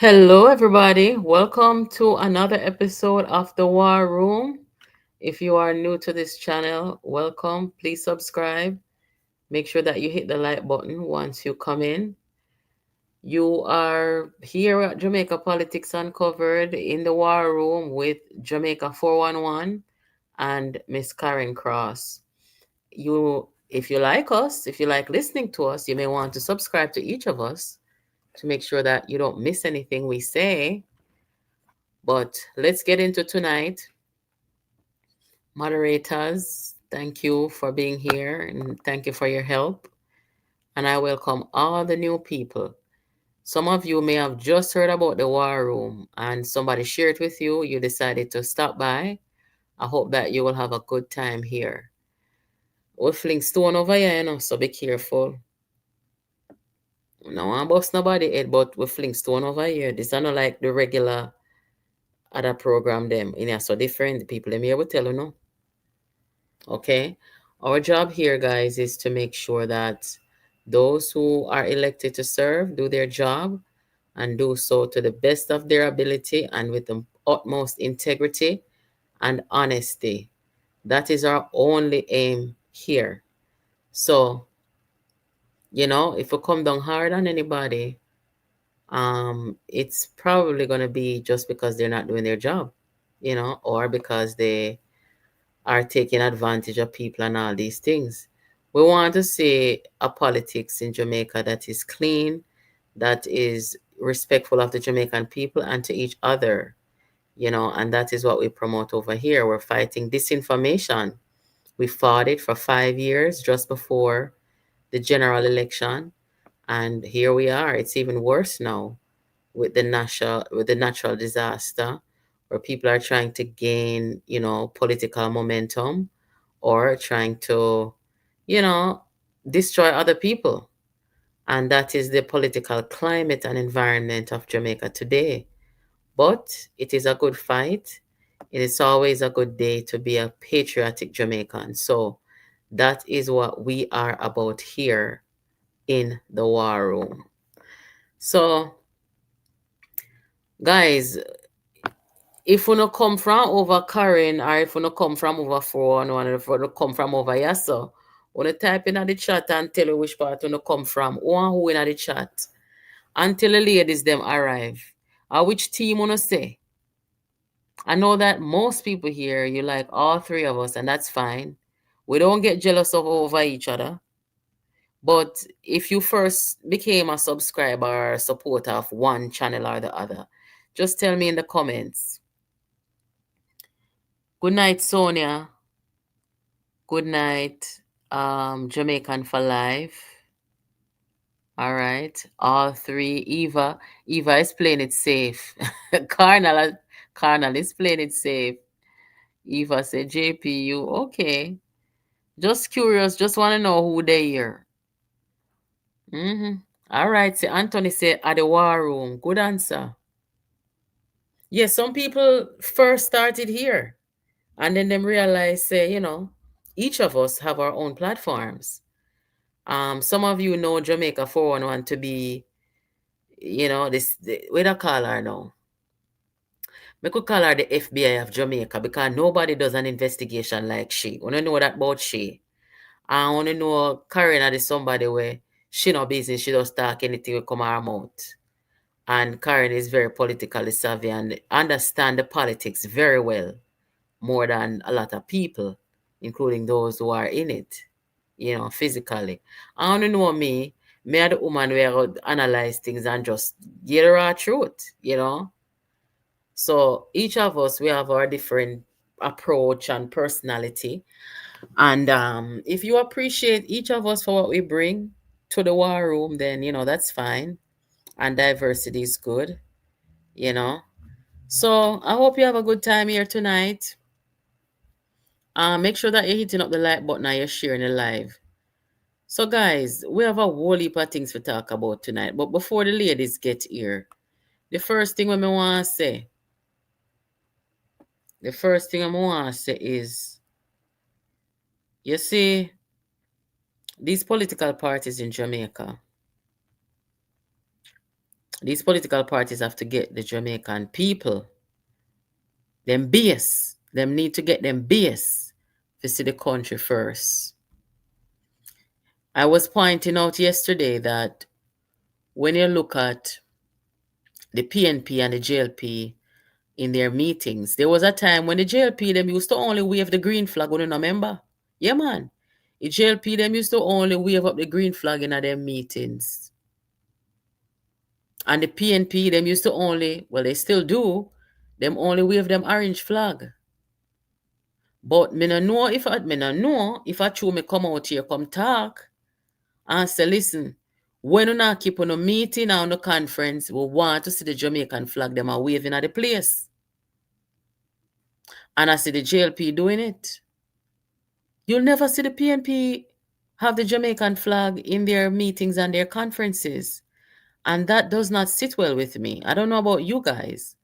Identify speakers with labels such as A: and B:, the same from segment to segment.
A: Hello, everybody. Welcome to another episode of The War Room. If you are new to this channel, welcome. Please subscribe. Make sure that you hit the like button once you come in. You are here at Jamaica Politics Uncovered in the War Room with Jamaica 411 and Miss Karen Cross. If you like us, if you like listening to us, you may want to subscribe to each of us to make sure that you don't miss anything we say. But let's get into tonight. Moderators, thank you for being here and thank you for your help. And I welcome all the new people. Some of you may have just heard about the War Room and somebody shared it with you. You decided to stop by. I hope that you will have a good time here. We fling stone over here, so be careful. No one bust nobody head, but we fling stone over here. This is not like the regular other program them. In here, so different people. Them here will tell you no. Okay. Our job here, guys, is to make sure that those who are elected to serve do their job and do so to the best of their ability and with the utmost integrity and honesty. That is our only aim here. So, if we come down hard on anybody, it's probably going to be just because they're not doing their job, or because they are taking advantage of people and all these things. We want to see a politics in Jamaica that is clean, that is respectful of the Jamaican people and to each other, and that is what we promote over here. We're fighting disinformation. We fought it for 5 years just before the general election, and here we are. It's even worse now with the natural disaster where people are trying to gain, political momentum or trying to, you know, destroy other people. And that is the political climate and environment of Jamaica today. But it is a good fight. It is always a good day to be a patriotic Jamaican. So that is what we are about here in the War Room. So, guys, if you no come from over Karen or if you no come from over 411 or if you no come from over here, so wanna type in the chat and tell you which part you no come from. Who in the chat until the ladies them arrive. Or which team wanna say. I know that most people here you like all three of us, and that's fine. We don't get jealous of over each other. But if you first became a subscriber or a supporter of one channel or the other, just tell me in the comments. Good night, Sonia. Good night, Jamaican for life. All right, all three. Eva is playing it safe. Carnal, Carnal is playing it safe. Eva said, JPU, okay. Just curious, just want to know who they here. Mm-hmm. All right, see, Anthony said, at the war room. Good answer. Yes, some people first started here and then them realize, say, each of us have our own platforms. Some of you know Jamaica 411 to be, we don't call her now. We could call her the FBI of Jamaica because nobody does an investigation like she. Want to know that about she? I want to know Karen is somebody where she no business, she just talk anything will come her mouth. And Karen is very politically savvy and understand the politics very well, more than a lot of people, including those who are in it, physically. I want to know me are the woman where I would analyze things and just get the raw truth. So each of us, we have our different approach and personality. And if you appreciate each of us for what we bring to the war room, then, that's fine. And diversity is good, you know. So I hope you have a good time here tonight. Make sure that you're hitting up the like button and you're sharing the live. So, guys, we have a whole heap of things to talk about tonight. But before the ladies get here, the first thing I want to say, is, you see, these political parties in Jamaica, These political parties have to get the Jamaican people, them base. Them need to get them base to see the country first. I was pointing out yesterday that when you look at the PNP and the JLP in their meetings, there was a time when the JLP them used to only wave the green flag when you remember. Yeah, man. The JLP them used to only wave up the green flag in their meetings. And the PNP them used to only, well, they still do, them only wave them orange flag. But me no know if I true me come out here, come talk, and say, listen, when you not keep on a meeting or on a conference, we want to see the Jamaican flag them are waving at the place. And I see the JLP doing it. You'll never see the PNP have the Jamaican flag in their meetings and their conferences. And that does not sit well with me. I don't know about you guys,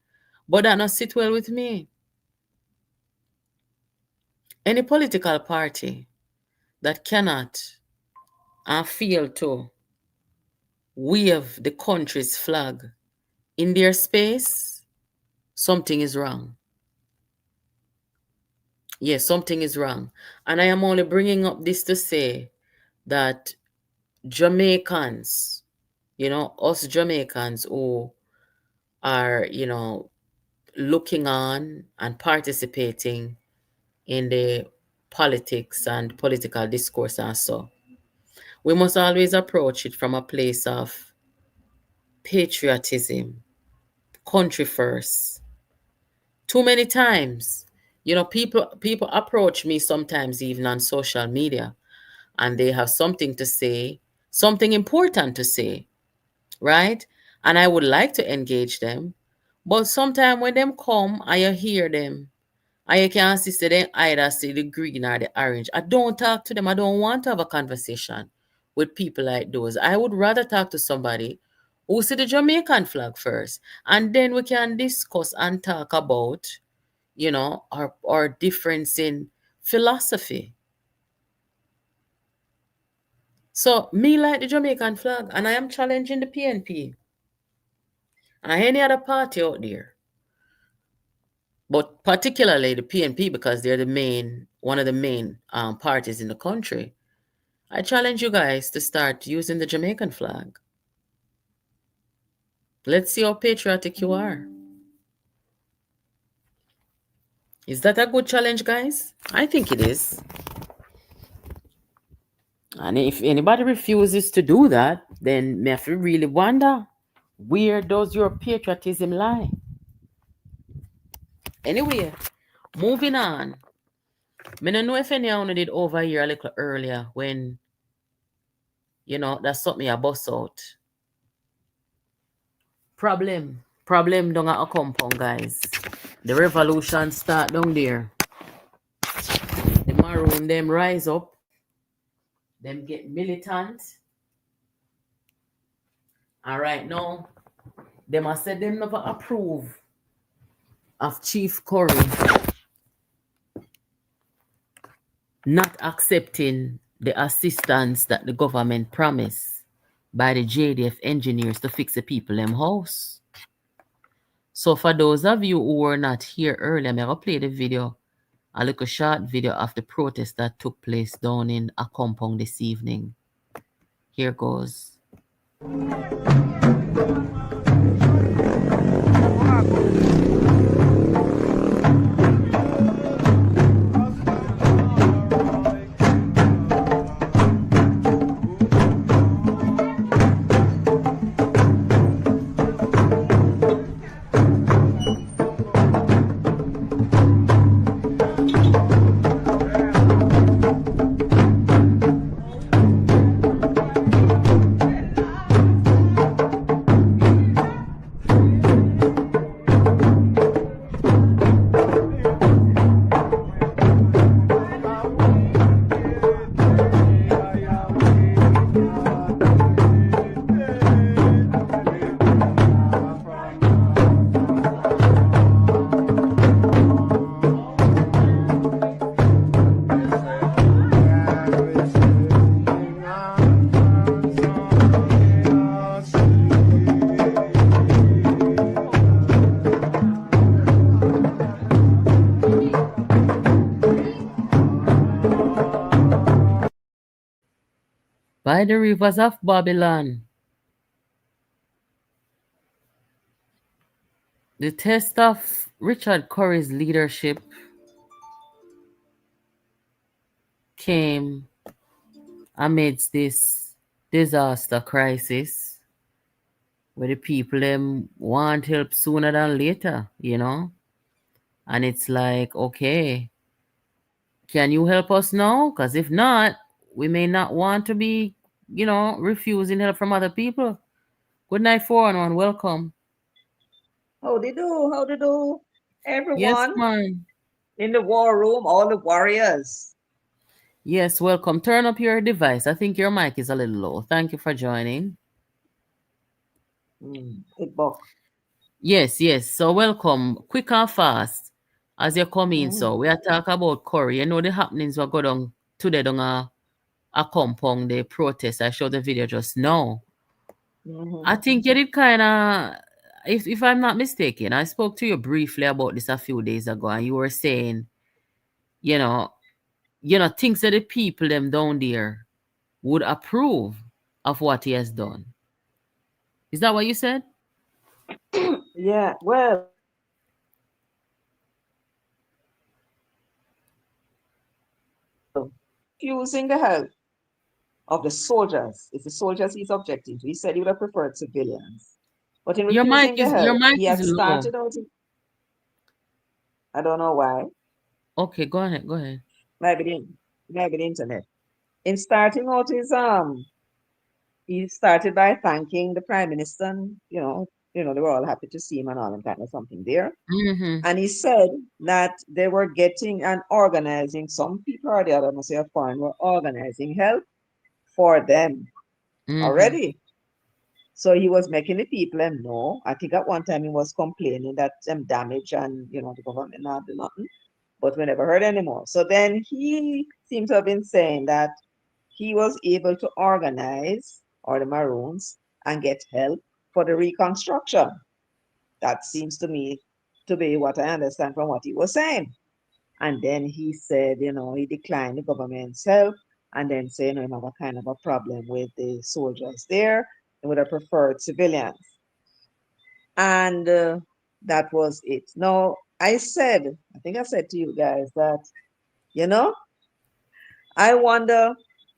A: but that not sit well with me. Any political party that cannot and fail to wave the country's flag in their space, something is wrong. Yes, something is wrong. And I am only bringing up this to say that Jamaicans, us Jamaicans who are, looking on and participating in the politics and political discourse and so, we must always approach it from a place of patriotism, country first. Too many times, people approach me sometimes even on social media, and they have something to say, something important to say, right? And I would like to engage them, but sometimes when them come, I hear them, I can see them either see the green or the orange. I don't talk to them. I don't want to have a conversation with people like those. I would rather talk to somebody who see the Jamaican flag first, and then we can discuss and talk about, our difference in philosophy. So me like the Jamaican flag, and I am challenging the PNP and any other party out there, but particularly the PNP because they're one of the main parties in the country. I challenge you guys to start using the Jamaican flag. Let's see how patriotic you are. Is that a good challenge, guys? I think it is. And if anybody refuses to do that, then me have to really wonder, where does your patriotism lie? Anyway, moving on. I don't know if anyone did over here a little earlier when, that's something I bust out. Problem down at a compound, guys. The revolution start down there. The maroon, them rise up. Them get militant. And right now, them have said them never approve of Chief Curry not accepting the assistance that the government promised by the JDF engineers to fix the people them house. So for those of you who were not here earlier, I'm going to play the video, a little short video of the protest that took place down in a compound this evening. Here goes. By the rivers of Babylon. The test of Richard Curry's leadership came amidst this disaster crisis where the people them want help sooner than later. And it's like, okay, can you help us now? Because if not, we may not want to be, refusing help from other people. Good night, 411. Welcome.
B: How they do? How they do?
A: Yes,
B: Everyone
A: man.
B: in the war room, all the warriors.
A: Yes, welcome. Turn up your device. I think your mic is a little low. Thank you for joining.
B: Big book.
A: Yes, yes. So welcome. Quick and fast. As you come in,
B: Mm-hmm.
A: so we are talking about Corey. You know the happenings will go down today down a compound, the protest. I showed the video just now.
B: Mm-hmm.
A: I think you did kinda, if I'm not mistaken, I spoke to you briefly about this a few days ago, and you were saying, you know, things that the people them down there would approve of what he has done. Is that what you said?
B: Yeah, well, refusing the help of the soldiers. It's the soldiers he's objecting to. He said he would have preferred civilians. But in
A: Your mic
B: refusing the
A: is your
B: help,
A: mic
B: he
A: is
B: had
A: low.
B: started out, I don't know why,
A: Okay, go ahead, go ahead.
B: maybe the internet. In starting out he started by thanking the prime minister, and, they were all happy to see him and all and kind of something there.
A: Mm-hmm.
B: And he said that they were getting and organizing, some people or the other, must say a foreign, were organizing help for them
A: Mm-hmm.
B: already. So he was making the people know. I think at one time he was complaining that some damage and the government not do nothing, but we never heard anymore. So then he seems to have been saying that he was able to organize or the Maroons and get help for the reconstruction. That seems to me to be what I understand from what he was saying. And then he said, he declined the government's help and then said, he have a kind of a problem with the soldiers there and would have preferred civilians. And that was it. Now, I think I said to you guys that, you know, I wonder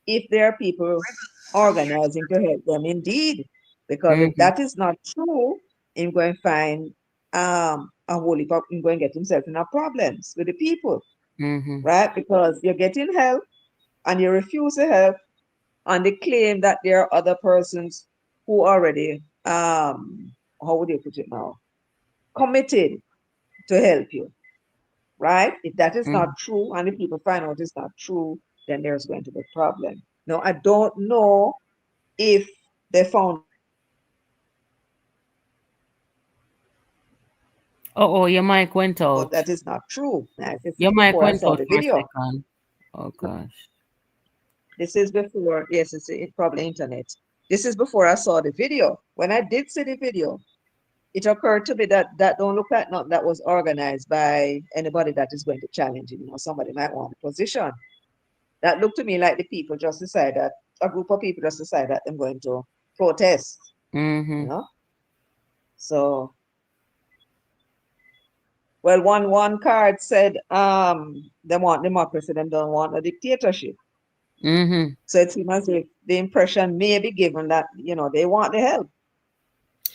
B: if there are people organizing to help them indeed. Because if
A: Mm-hmm.
B: that is not true, he's going to find a whole heap of, he's going to get himself in a problems with the people,
A: Mm-hmm.
B: right? Because you're getting help and you refuse to help and they claim that there are other persons who already, how would you put it now, committed to help you, right? If that is not
A: Mm-hmm.
B: true and if people find out it's not true, then there's going to be a problem. Now, I don't know if they found
A: Oh, your mic went
B: out
A: out.
B: that is not true. Now, this
A: Your
B: is
A: mic
B: before I
A: went
B: saw
A: out
B: the
A: for a
B: video.
A: second. Oh gosh.
B: This is before, yes, it's probably internet. This is before I saw the video. When I did see the video, it occurred to me that that don't look like nothing that was organized by anybody that is going to challenge it. Somebody might want a position. That looked to me like the people just decide that a group of people just decide that they're going to protest, you
A: Mm-hmm.
B: know. So, well, one card said they want democracy, they don't want a dictatorship.
A: Mm-hmm.
B: So it seems as if the impression may be given that they want the help.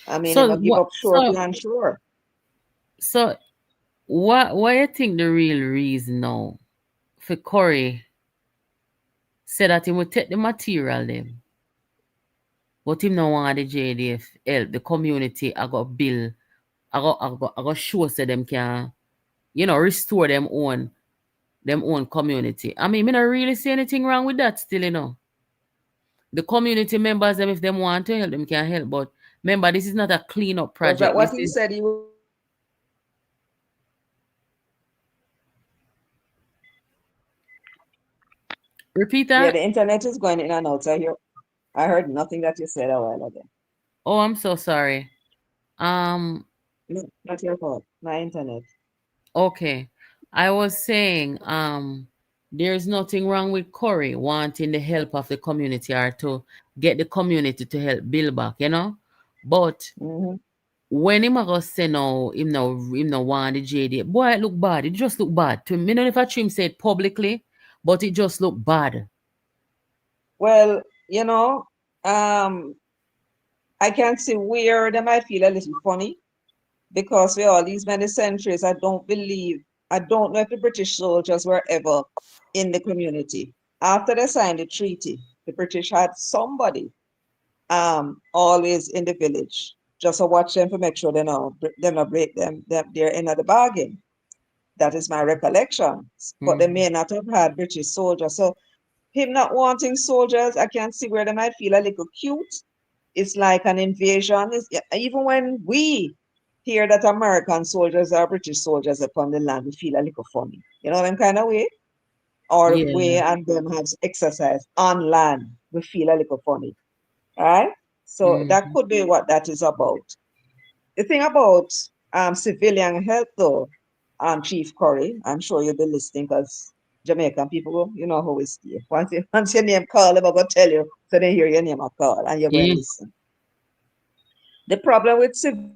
B: I mean, if
A: So
B: I give
A: what?
B: up shortly and sure.
A: So what you think the real reason now for Corey said that he would take the material them, but him no want the JDF help the community. I got bill. I got show so them can restore them own community. I mean, me not really see anything wrong with that still. The community members them if them want to help them can help, but remember this is not a clean up
B: Was that
A: project.
B: what
A: This
B: he
A: is
B: said?
A: repeat
B: Yeah,
A: that.
B: the internet is going in and out. I heard nothing that you said a while ago.
A: Oh, I'm so sorry. Um,
B: No, not your fault. My internet.
A: okay. I was saying, There's nothing wrong with Corey wanting the help of the community or to get the community to help build back, you know. But
B: Hmm.
A: when him a go say no, him no want the JD, boy, it look bad. It just look bad. To me, not if I him say it publicly, but it just look bad.
B: Well, um, I can see where they might feel a little funny because for all these many centuries, I don't know if the British soldiers were ever in the community. After they signed the treaty, the British had somebody always in the village just to watch them to make sure they not break their end of the bargain. That is my recollection. But they
A: Mm.
B: may not have had British soldiers. So him not wanting soldiers, I can see where they might feel a little cute. It's like an invasion. Even when we hear that American soldiers or British soldiers upon the land, we feel a little funny. You know them kind of way? Or we
A: Yeah.
B: and them have exercise on land, we feel a little funny. Right? So that
A: Mm.
B: could be what that is about. The thing about civilian health, though, Chief Curry, I'm sure you'll be listening because Jamaican people, you know how it's here. Once your name call, they're going to tell you, so they hear your name a call and you're going to
A: Yeah.
B: listen. The problem with civilian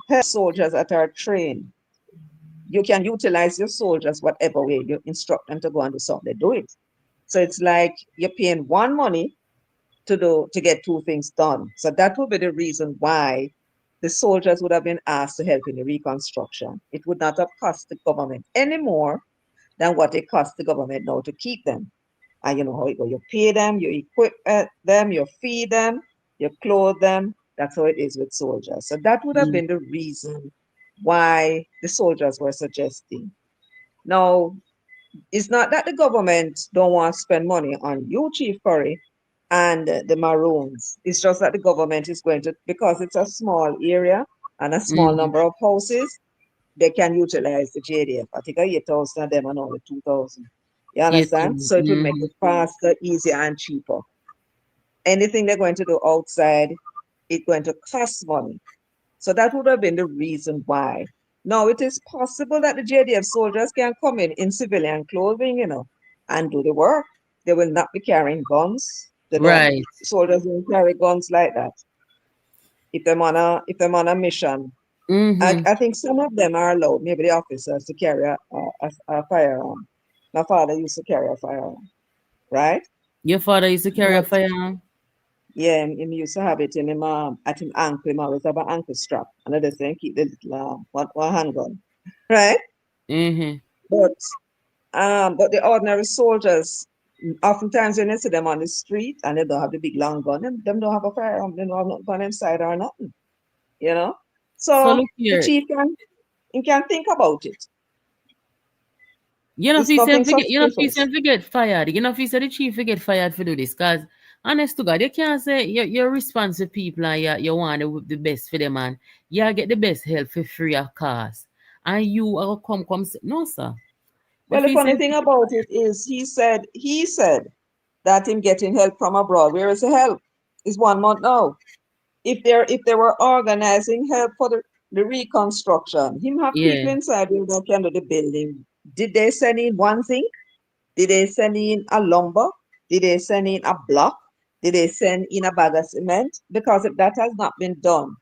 B: health soldiers
A: So, so,
B: that are trained, you can utilize your soldiers whatever way you instruct them to go and do something, they do it. So it's like you're paying one money to get two things done. So that would be the reason why the soldiers would have been asked to help in the reconstruction. It would not have cost the government any more than what it costs the government now to keep them. And you know how it goes. You pay them, you equip them, you feed them, you clothe them. That's how it is with soldiers. So that would have
A: mm,
B: been the reason why the soldiers were suggesting. Now, it's not that the government don't want to spend money on you, Chief Curry, and the Maroons. It's just that the government is going to, because it's a small area and a small
A: mm,
B: number of houses, they can utilize the JDF. I think 8,000 of them and only 2,000. You
A: yeah,
B: understand? So it will make
A: mm,
B: it faster, easier, and cheaper. Anything they're going to do outside, it's going to cost money. So that would have been the reason why. Now, it is possible that the JDF soldiers can come in civilian clothing, and do the work. They will not be carrying guns. They don't,
A: right.
B: soldiers don't carry guns like that. If they're on a mission, I,
A: Mm-hmm.
B: I think some of them are allowed, maybe the officers, to carry a firearm. My father used to carry a firearm, right?
A: Your father used to carry a
B: But
A: firearm?
B: yeah, him used to have it in him at him ankle. Him always have an ankle strap, and they say keep the little one handgun, right?
A: Mm-hmm.
B: But but the ordinary soldiers, oftentimes when you see them on the street and they don't have the big long gun, them don't have a firearm, they don't have no gun inside or nothing, you know.
A: So
B: So
A: look
B: the
A: here.
B: chief can think about it.
A: You know, if
B: It's
A: you say
B: nothing
A: forget, you know, if you say
B: suspicious.
A: forget fired, you know, if you say the chief forget fired for do this, cause honest to God, you can't say you're responsible people and you want the best for them and you get the best help for free of cost, and you are come no sir.
B: Well,
A: If
B: the
A: you say
B: funny thing about it is he said that him getting help from abroad. Where is the help? It's 1 month now. If they were organizing help for the reconstruction, him have
A: yeah
B: people inside there that can do the building. Did they send in one thing? Did they send in a lumber? Did they send in a block? Did they send in a bag of cement? Because if that has not been done,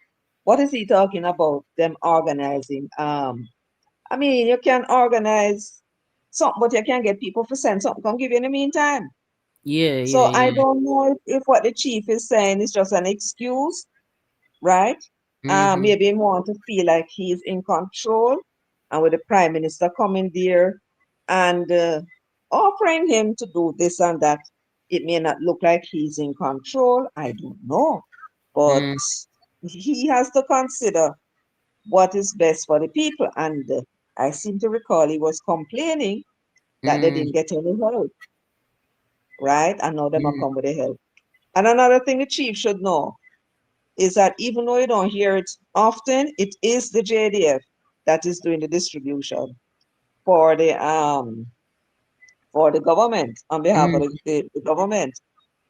B: what is he talking about? Them organizing. I mean, you can organize something, but you can't get people to send something. Come give you in the meantime.
A: yeah
B: So
A: yeah
B: I
A: yeah.
B: don't know if what the chief is saying is just an excuse, right?
A: Mm-hmm.
B: Maybe he want to feel like he's in control, and with the prime minister coming there and offering him to do this and that, it may not look like he's in control. I don't know, but
A: Mm,
B: he has to consider what is best for the people. And I seem to recall he was complaining that they
A: mm,
B: didn't get any help, right? And now they must
A: mm,
B: come with the help. And another thing the chief should know is that even though you don't hear it often, it is the JDF that is doing the distribution for the government on behalf of
A: mm.
B: the government.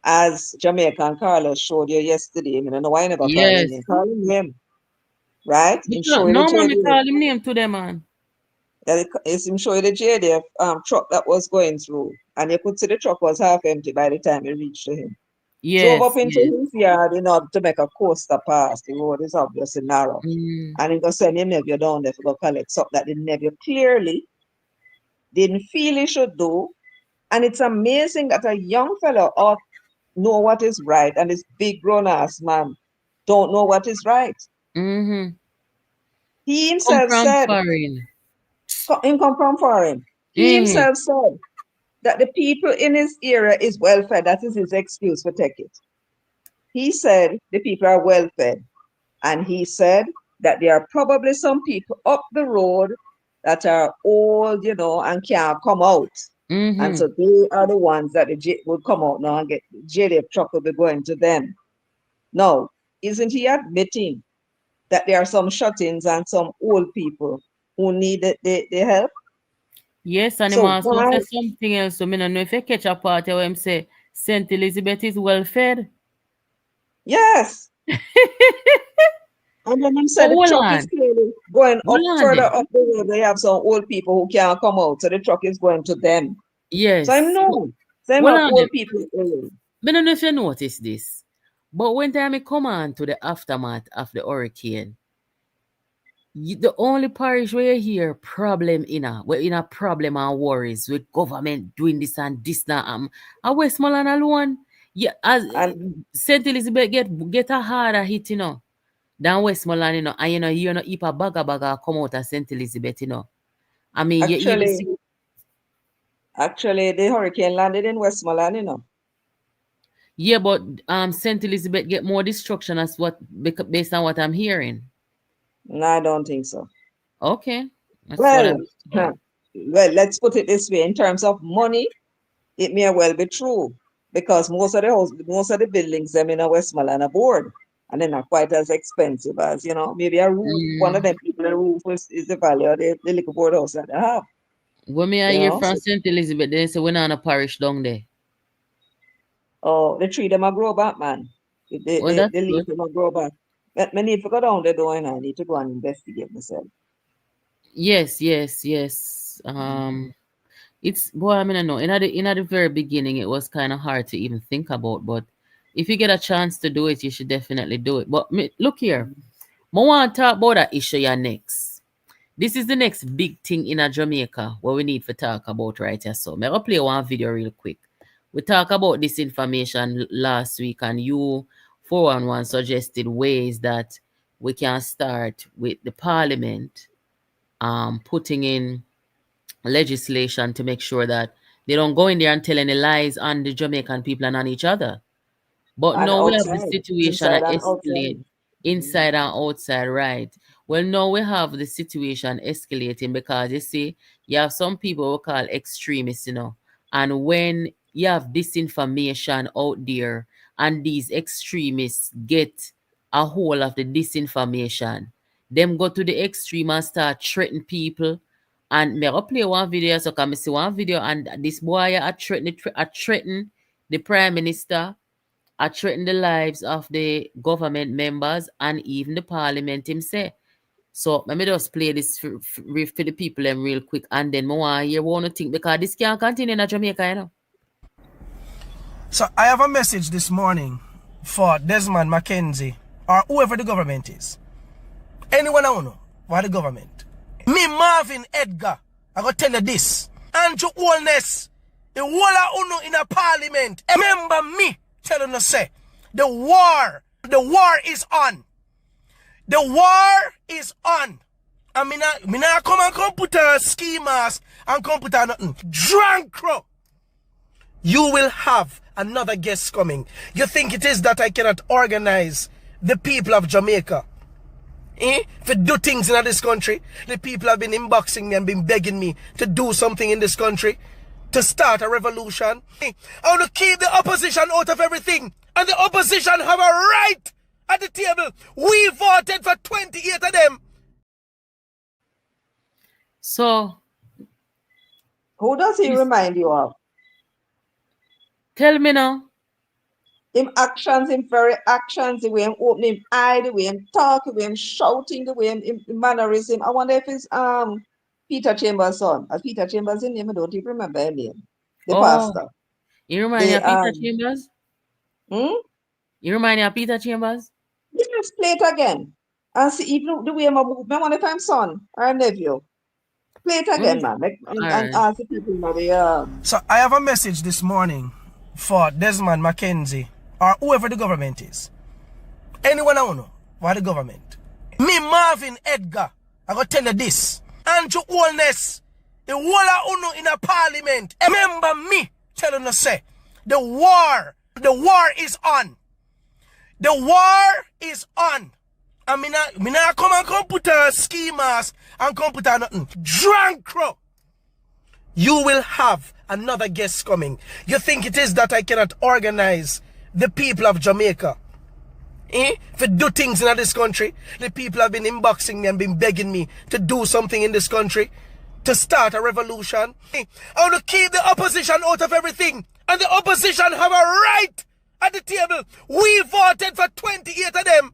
B: As Jamaica and Carlos showed you yesterday, I mean, I know why I never call him
A: Yes.
B: name. Call him name. right? Him show you the
A: No, man, me
B: JDF.
A: call him name to them, man.
B: It's him show you the JDF truck that was going through, and you could see the truck was half empty by the time you reached to him. Drove up
A: Yes,
B: into
A: yes.
B: his yard in order to make a coaster pass. The road is obviously narrow.
A: Mm,
B: And he go send him nephew down there to go collect something that the nephew clearly didn't feel he should do. And it's amazing that a young fellow ought know what is right, and this big grown ass man don't know what is right.
A: mm-hmm.
B: He
A: Come
B: himself
A: from
B: said,
A: foreign.
B: him come from foreign. He
A: Mm-hmm.
B: himself said that the people in his area is well fed. That is his excuse for take it. He said the people are well fed. And he said that there are probably some people up the road that are old, and can't come out. And
A: Mm-hmm.
B: so they are the ones that would come out now and get the JDF truck will be going to them. Now, isn't he admitting that there are some shut-ins and some old people who need the help?
A: Yes, and him
B: So
A: also
B: why?
A: say something else. So me no know if you catch a part where him say Saint Elizabeth is well fed.
B: Yes. And then he
A: But
B: said the truck is clearly going up
A: hold on
B: further
A: there.
B: up the road. They have some old people who can't come out. So the truck is going to them. So I
A: Yes.
B: know. So I'm
A: Hold
B: have
A: on there.
B: old people old.
A: Me no know if you notice this. But when time I come on to the aftermath of the hurricane, the only parish where you hear problem in where in a problem and worries with government doing this and this now a Westmoreland alone. Yeah, as
B: And
A: Saint Elizabeth get a harder hit, than Westmoreland, and you're not heap a bagger come out of Saint Elizabeth, I mean you even
B: actually,
A: see.
B: actually, the hurricane landed in Westmoreland.
A: Yeah, but Saint Elizabeth get more destruction as what based on what I'm hearing.
B: No, I don't think so.
A: Okay, that's what
B: Well,
A: I'm
B: huh,
A: saying.
B: well, let's put it this way. In terms of money, it may well be true because most of the buildings them in a Westmoreland are board, and they're not quite as expensive as maybe a roof. One of
A: Mm.
B: them people, the roof is the value of the little board house that they have.
A: When me I
B: You
A: hear
B: know,
A: from
B: so
A: St. Elizabeth, they say we're not on a parish down there.
B: oh, the tree them a grow back, man.
A: Well, that's
B: The
A: good.
B: leaf them a grow back. But me need to go down there doing. I need to go and investigate myself.
A: Yes, yes, yes. It's boy, I mean, I know. In the very beginning, it was kind of hard to even think about. But if you get a chance to do it, you should definitely do it. But look here, I want to talk about that issue ya next. This is the next big thing in a Jamaica what we need to talk about right here. So, I'm gonna play one video real quick. We talk about this information last week, and you 411 suggested ways that we can start with the parliament putting in legislation to make sure that they don't go in there and tell any lies on the Jamaican people and on each other. But
B: And
A: now we have the
B: outside,
A: situation
B: inside
A: that
B: and
A: escalate
B: outside. Mhm.
A: inside and outside, right? Well, now we have the situation escalating because you see, you have some people we call extremists, and when you have disinformation out there and these extremists get a hold of the disinformation, them go to the extreme and start threatening people. And me go play one video, so come see one video, and this boy threaten the prime minister, are threatening the lives of the government members and even the parliament himself. So let me just play this for the people them real quick, and then I want to hear what you think because this can't continue in Jamaica.
C: So I have a message this morning for Desmond McKenzie or whoever the government is. Anyone I know for the government. Me Marvin Edgar, I gotta tell you this. Andrew Holness, the whole of Uno in a parliament. Remember me telling you say, the war is on. The war is on. And me not come put a ski mask and come put a nothing. Drunk crow. You will have another guest coming. You think it is that I cannot organize the people of Jamaica? For do things in this country? The people have been inboxing me and been begging me to do something in this country. To start a revolution. I want to keep the opposition out of everything. And the opposition have a right at the table. We voted for 28 of them.
A: So
B: Who does he
A: this,
B: remind you of?
A: tell me now.
B: Him actions, him very actions, the way him open him eye, the way him talk, the way him shouting, the way him mannerism. I wonder if it's Peter Chambers' son. As Peter Chambers' in name, I don't even remember his name. The
A: Oh,
B: pastor.
A: you remind me
B: The
A: of Peter Chambers?
B: hmm?
A: You remind me of Peter Chambers?
B: Yes, play it again. And see even the way I move. I wonder if I'm son or nephew. Play it
A: Let
B: again,
A: me,
B: man. Like,
A: all
B: and
A: right.
B: ask the people now the
C: So I have a message this morning for Desmond Mackenzie or whoever the government is. Anyone I know what the government. Me Marvin Edgar, I gotta tell you this. Andrew Holness, the whole of Uno in a parliament. Remember me telling you say, the war is on. The war is on. And me not come and come put a ski mask and come put a nothing. Drunk crow. You will have another guest coming. You think it is that I cannot organize the people of Jamaica? For do things in this country? The people have been inboxing me and been begging me to do something in this country. To start a revolution. I want to keep the opposition out of everything. And the opposition have a right at the table. We voted for 28 of them.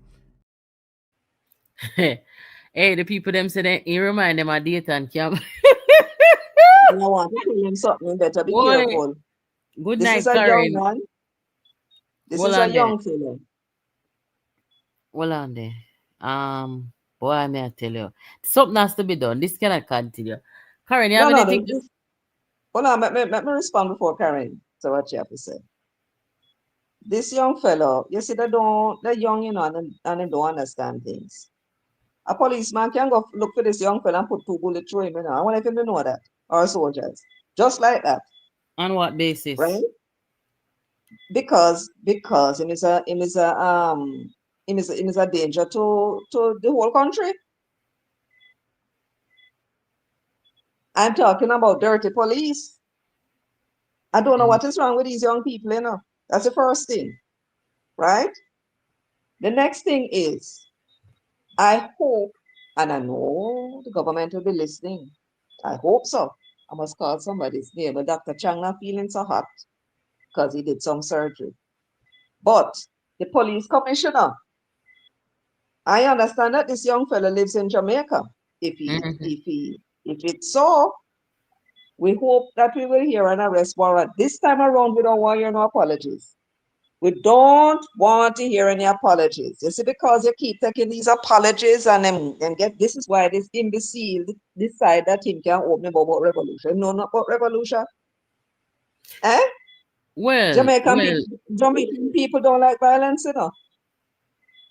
A: Hey, the people them say that you remind them of data and camp.
B: and I want to tell him something. You better be
A: Boy,
B: careful.
A: good
B: This is
A: night,
B: a young
A: Karen.
B: man. This
A: Hold
B: is a
A: on there.
B: young fellow.
A: Hold on there. Boy, may I tell you. Something has to be done. This cannot continue. Karen, you have
B: No, no,
A: anything to
B: hold on. Let me respond before Karen to what you have to say. This young fellow, you see, they're young, and they don't understand things. A policeman can go look for this young fellow and put two bullets through him. I want him to know that. Or soldiers. Just like that,
A: on what
B: right?
A: basis?
B: Because him is a danger to the whole country. I'm talking about dirty police. I don't know
A: Mm.
B: what is wrong with these young people. That's the first thing, right? The next thing is, I hope, and I know the government will be listening. I hope so. I must call somebody's name, but Dr. Chang not feeling so hot because he did some surgery. But the police commissioner, I understand that this young fellow lives in Jamaica.
A: Mhm.
B: If it's so, we hope that we will hear an arrest warrant. This time around, we don't want to hear no apologies. We don't want to hear any apologies. You see, because you keep taking these apologies and get this is why this imbecile decide that him can open about revolution. No, not about revolution. Eh?
A: Well, well,
B: Jamaican people don't like violence.
A: no, for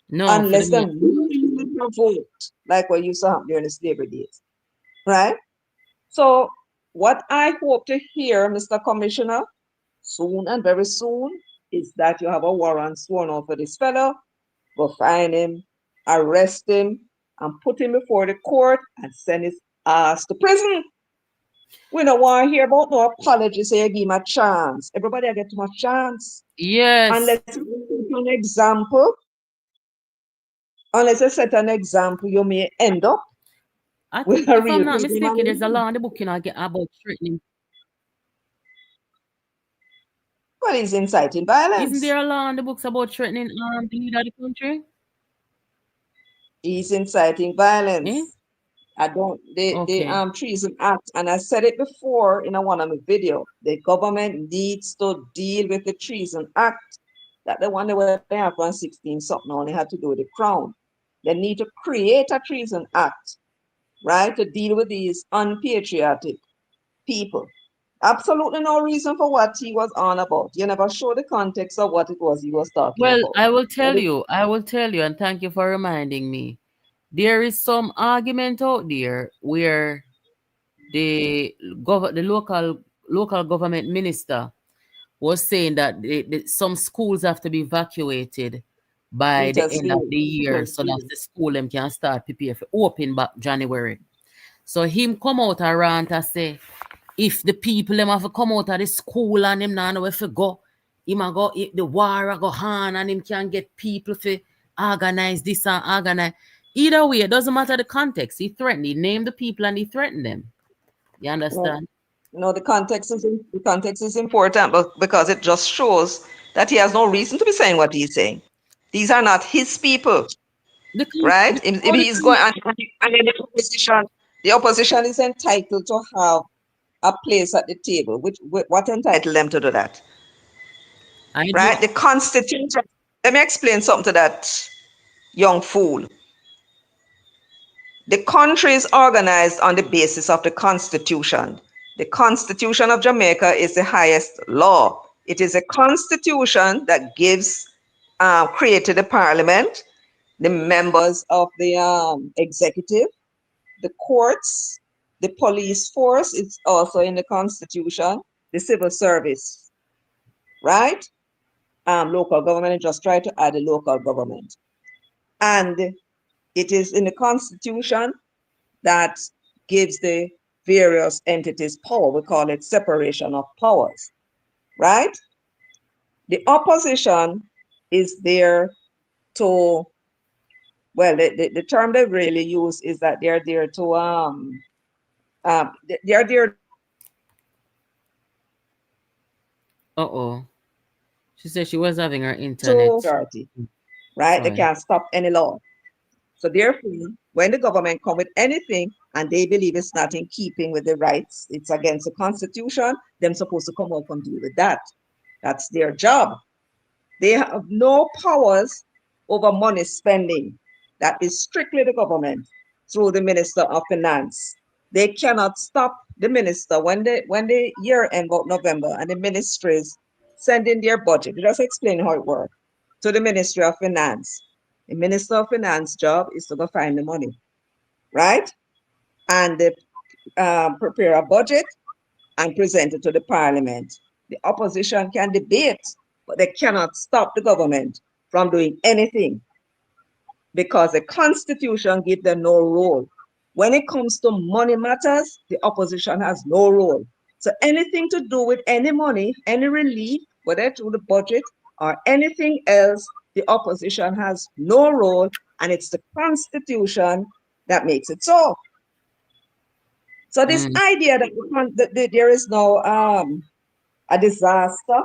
A: the
B: Unless
A: me.
B: them really provoked, like what used to happen during the slavery days. Right? So what I hope to hear, Mr. Commissioner, soon and very soon, is that you have a warrant sworn out for this fellow. Go find him, arrest him, and put him before the court and send his ass to prison. We don't want to hear about no apology, say you give him a chance. Everybody get too much chance.
A: Yes.
B: Unless you set an example, you may end up with a
A: If I'm
B: real
A: not mistaken, there's a
B: prison.
A: law in the book, about threatening.
B: Well, he's inciting
A: Isn't
B: violence.
A: there a law in the books about threatening the leader of the country?
B: He's inciting
A: Eh?
B: violence. I don't the
A: Okay.
B: Treason Act, and I said it before in one of my video. The government needs to deal with the Treason Act. That the one they were there for 16 something only had to do with the crown. They need to create a Treason Act, right, to deal with these unpatriotic people. Absolutely no reason for what he was on about. You never show the context of what it was he was talking
A: Well,
B: about.
A: I will tell you, and thank you for reminding me. There is some argument out there where the local government minister was saying that some schools have to be evacuated by the end of the year so that
B: Petersfield.
A: the school them can start prepare for open back January. So him come out a rant and say if the people them have to come out of the school and him now know where to go, him a go if the war a go on and him can get people to organize this and organize. Either way, it doesn't matter the context. He threatened, he named the people and he threatened them. You
B: No,
A: understand?
B: no, the context is important, but because it just shows that he has no reason to be saying what he's saying. These are not his people, right? If he's going, and then the opposition is entitled to have a place at the table. What entitled them to do that? Right? The Constitution. Let me explain something to that young fool. The country is organized on the basis of the Constitution. The Constitution of Jamaica is the highest law. It is a constitution that gives, created the parliament, the members of the executive, the courts, the police force. It's also in the Constitution, the civil service, right? Local government, just try to add a local government. And it is in the Constitution that gives the various entities power. We call it separation of powers, right? The opposition is there to, well, the term they really use is that they're there to, they're there.
A: Uh-oh. She said she was having her internet.
B: Right? They can't stop any law. So therefore, when the government come with anything and they believe it's not in keeping with the rights, it's against the Constitution, they're supposed to come up and deal with that. That's their job. They have no powers over money spending. That is strictly the government through the Minister of Finance. They cannot stop the minister when the year end about November and the ministries send in their budget. Just explain how it works to the Ministry of Finance. The Minister of Finance job is to go find the money, right? And they prepare a budget and present it to the parliament. The opposition can debate, but they cannot stop the government from doing anything because the Constitution gives them no role. When it comes to money matters, the opposition has no role. So anything to do with any money, any relief, whether through the budget or anything else, the opposition has no role, and it's the Constitution that makes it so. So this idea that there is no a disaster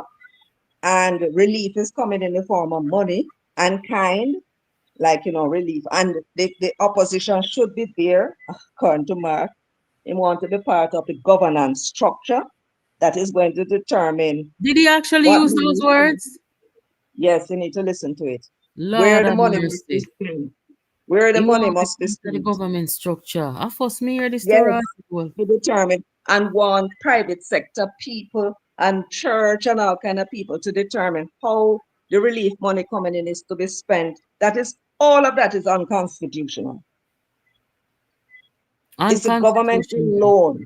B: and relief is coming in the form of money and kind, like, relief, and the opposition should be there, according to Mark. He wants to be part of the governance structure that is going to determine.
A: Did he actually use those words?
B: Yes, you need to listen to it.
A: Lord
B: where the money must be spent. Where the money must be spent.
A: The government structure. I first me hear this story.
B: Yes, to determine, and want private sector people and church and all kind of people to determine how the relief money coming in is to be spent. That is, all of that is unconstitutional. It's the government alone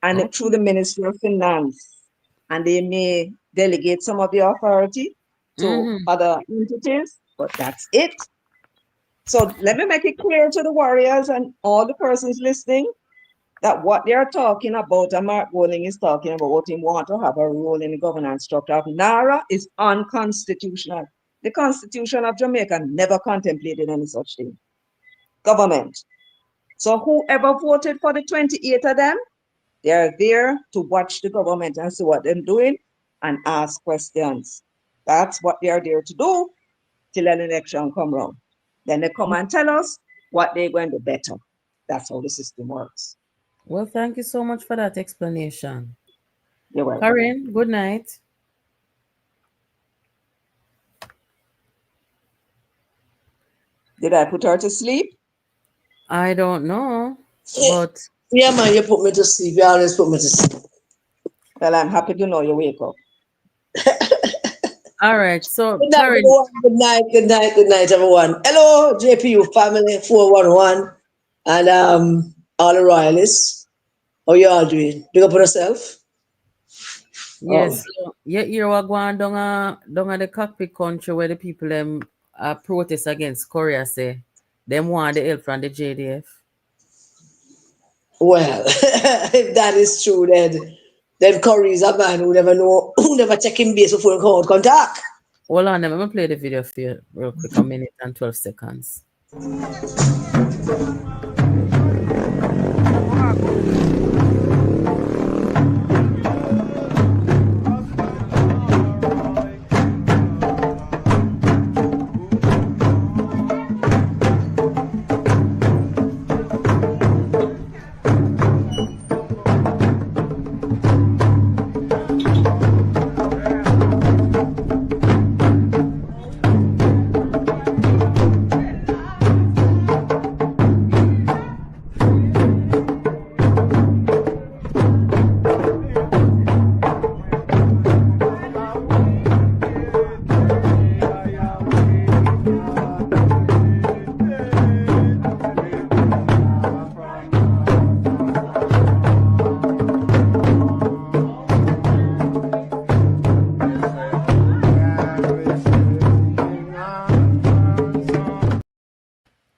B: and through the Ministry of Finance, and they may delegate some of the authority to other entities, but that's it. So let me make it clear to the warriors and all the persons listening that what they are talking about, and Mark Bowling is talking about what he wants to have a role in the governance structure of NARA, is unconstitutional. The Constitution of Jamaica never contemplated any such thing. Government. So whoever voted for the 28 of them, they are there to watch the government and see what they're doing and ask questions. That's what they are there to do till an election come around. Then they come and tell us what they're going to do better. That's how the system works.
A: Well, thank you so much for that explanation.
B: You're welcome.
A: Karen, good night.
B: Did I put her to sleep?
A: I don't know, but...
D: Yeah, man, you put me to sleep. You always put me to sleep.
B: Well, I'm happy to know you wake up.
A: All right, so
D: good night,
A: Karen.
D: Good night, everyone. Hello, JPU family 411 and all the royalists. How you all doing? Big up on yourself.
A: Yes, so you're going down at the cockpit country where the people protest against Korea say them want the help from the JDF.
D: Well, if that is true, then Curry is a man who never check him base before he come out contact.
A: Hold on, let me play the video for you real quick, 1 minute and 12 seconds.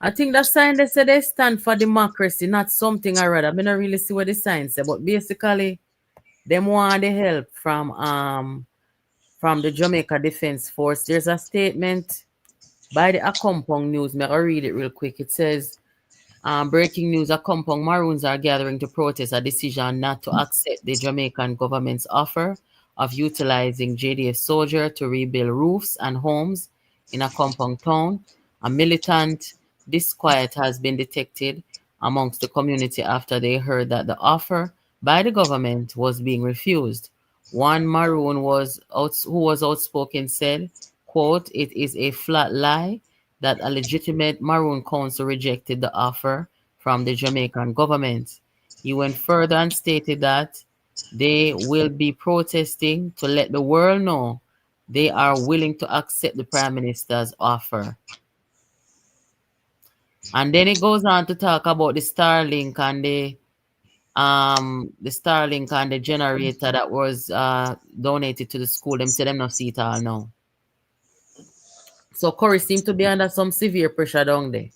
A: I think that sign they say they stand for democracy, not something or other. I mean, I really see what the sign say, but basically, them want the help from the Jamaica Defense Force. There's a statement by the Accompong News. May I read it real quick? It says, breaking news, Accompong Maroons are gathering to protest a decision not to accept the Jamaican government's offer of utilizing JDF soldier to rebuild roofs and homes in Accompong town. A militant disquiet has been detected amongst the community after they heard that the offer by the government was being refused. One Maroon who was outspoken said, quote, "It is a flat lie that a legitimate Maroon council rejected the offer from the Jamaican government." He went further and stated that they will be protesting to let the world know they are willing to accept the Prime Minister's offer. And then it goes on to talk about the Starlink and the generator that was donated to the school. Them say them not see it all now. So Curry seemed to be under some severe pressure down there.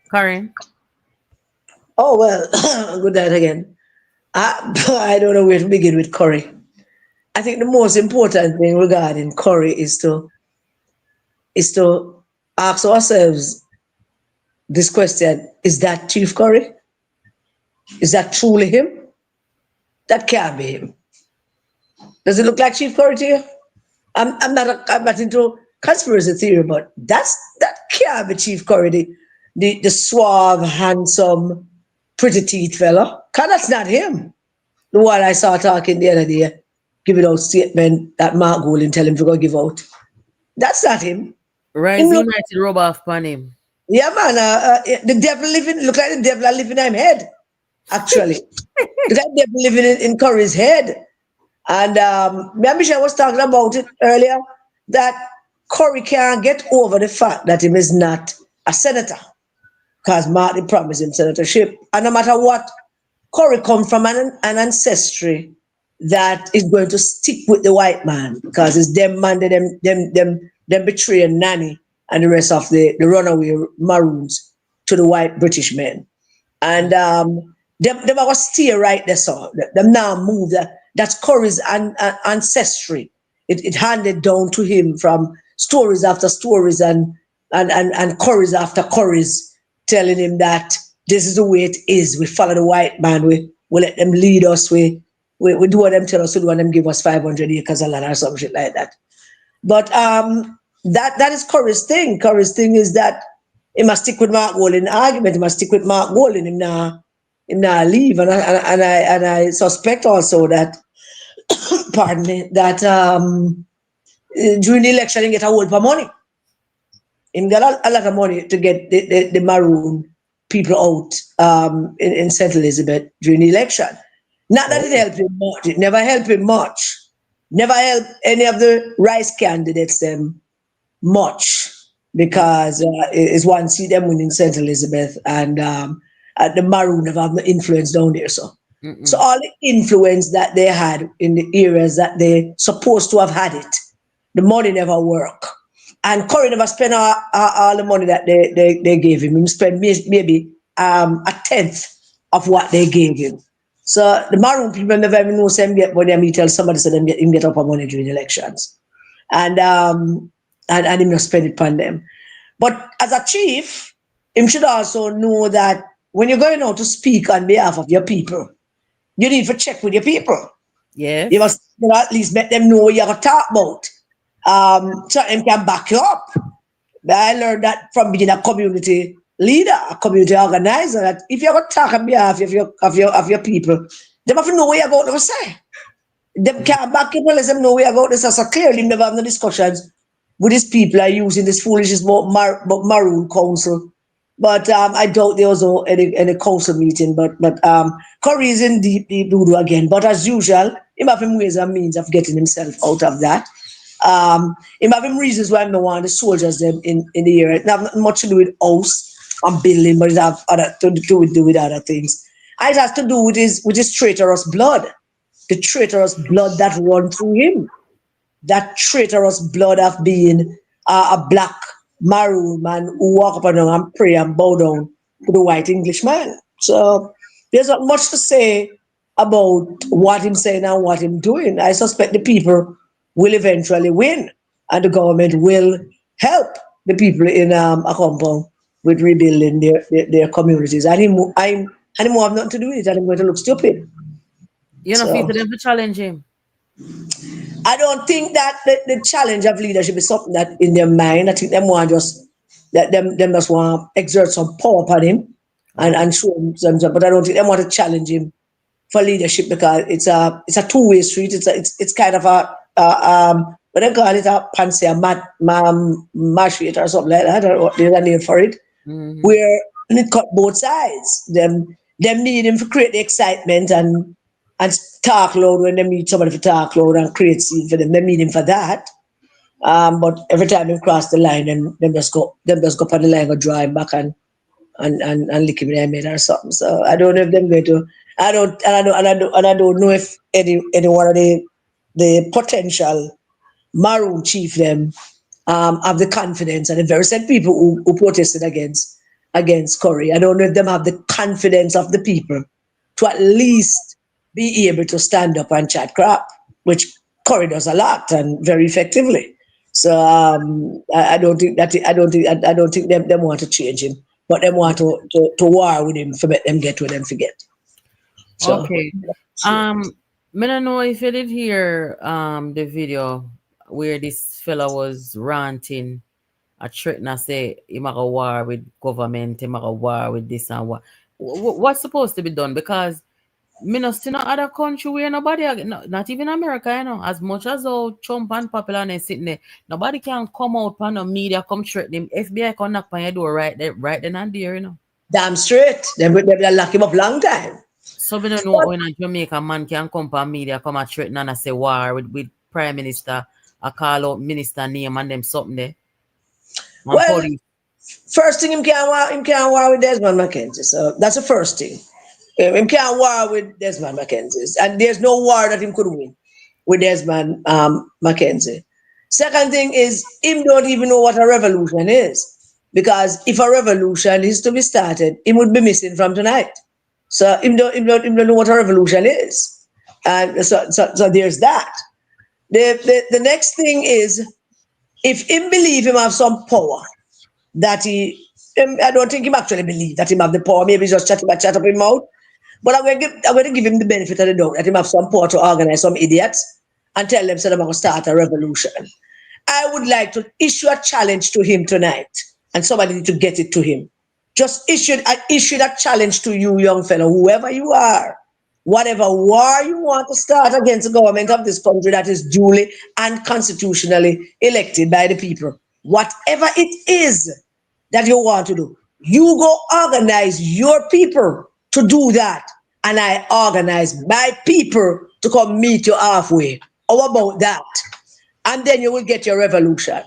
A: Karen?
D: Oh, well, good night again. I don't know where to begin with Curry. I think the most important thing regarding Curry is to ask ourselves this question: is that Chief Curry? Is that truly him? That can't be him. Does it look like Chief Curry to you? I'm not into conspiracy theory, but that can't be Chief Curry, the suave, handsome, pretty teeth fella. Cause that's not him. The one I saw talking the other day, giving out statement that Mark Golding tell him to go give out. That's not him.
A: Rise
D: Him look,
A: United rub off on him.
D: yeah, man. The devil look like the devil living in his head. Actually, look like the devil living in Curry's head. And Michelle was talking about it earlier that Curry can't get over the fact that him is not a senator because Martin promised him senatorship. And no matter what, Curry come from an ancestry that is going to stick with the white man because it's them man, them betraying Nanny and the rest of the runaway Maroons to the white British men. And them are going to stay right there, so them now move that. That's Curry's ancestry. It handed down to him from stories after stories and Curry's after Curry's telling him that this is the way it is. We follow the white man. We let them lead us. We do what them tell us to do and them give us 500 acres of land or some shit like that. But that is Curry's thing. Curry's thing is that he must stick with Mark Golding argument. He must stick with Mark Golding. Him now leave. And I suspect also that, pardon me, that during the election he get a whole lot of money. He got a lot of money to get the Maroon people out in St. Elizabeth during the election. Not that it helped him much. It never helped him much. Never helped any of the Rice candidates them much because it's one see them winning St. Elizabeth and the Maroon have no influence down there. So all the influence that they had in the areas that they supposed to have had it, the money never worked. And Curry never spent all the money that they gave him. He spent maybe a tenth of what they gave him. So the Maroon people never even know him get money. And me tell somebody so them him get up on money during elections, and him not spend it on them. But as a chief, him should also know that when you're going out to speak on behalf of your people, you need to check with your people.
A: Yes.
D: You must at least let them know what you're going to talk about. So him can back you up. I learned that from being a community leader, a community organizer, that if you're going to talk on behalf of your people, they have to know what you're going to say. They can't back you unless they know what you're going to say. So clearly, never have no discussions with these people are using this foolishness about Maroon Council. But I doubt there was any council meeting. But Curry is in deep doo-doo again. But as usual, he have him ways and means of getting himself out of that. He have him reasons why I don't want the soldiers them in the area. It have not much to do with house and building, but it have other to do with other things. It has to do with his traitorous blood. the traitorous blood that run through him. That traitorous blood of being a black maroon man who walk up and down and pray and bow down to the white Englishman. So there's not much to say about what him saying and what him doing. I suspect the people will eventually win, and the government will help the people in a compound with rebuilding their communities. And him have nothing to do with it, and I'm going to look stupid.
A: You know, feel
D: So
A: for them to challenge him.
D: I don't think that the challenge of leadership is something that in their mind. I think them want just that them just want to exert some power upon him and show him something. But I don't think they want to challenge him for leadership because it's a two-way street. It's kind of a what they call it, a fancy a match or something like that. I don't know what there's a name for it. Where it cut both sides. Them need him to create the excitement and talk loud when they meet somebody for talk loud and create scene for them. They need him for that. But every time they cross the line, them just go up on the line, go draw him back and lick him in the head or something. So I don't know if them going to. I don't know if any one of the potential Maroon chief them have the confidence, and the very same people who protested against Curry. I don't know if them have the confidence of the people to at least be able to stand up and chat crap, which Curry does a lot and very effectively. So I don't think them want to change him, but them want to war with him for make them get what them forget. So
A: Okay. Me don't know if you did hear the video where this fella was ranting, a threatening and say he make a war with government, he make a war with this and what. What's supposed to be done? Because me not see no other country where nobody, not even America, as much as how Trump and popular and they sitting there, nobody can come out on the media, come threaten him. FBI can knock on your door right there, right then and there.
D: damn straight, they lock him up long time.
A: So we don't know when a Jamaica man can come on media, come and threaten and say war with Prime Minister, I call out minister name and them something there. And
D: Well,
A: police.
D: first thing him can't war with Desmond Mackenzie. So that's the first thing. Him can't war with Desmond Mackenzie. And there's no war that him could win with Desmond Mackenzie. Second thing is him don't even know what a revolution is. Because if a revolution is to be started, he would be missing from tonight. So him don't know what a revolution is. And so there's that. The next thing is if him believe him have some power that I don't think him actually believe that him have the power. Maybe he's just chat up him out. But I'm going to give him the benefit of the doubt that him have some power to organize some idiots and tell them that I'm going to start a revolution. I would like to issue a challenge to him tonight, and somebody need to get it to him. Just issue that challenge to you, young fellow, whoever you are. Whatever war you want to start against the government of this country that is duly and constitutionally elected by the people, whatever it is that you want to do, you go organize your people to do that, and I organize my people to come meet you halfway. How about that? And then you will get your revolution.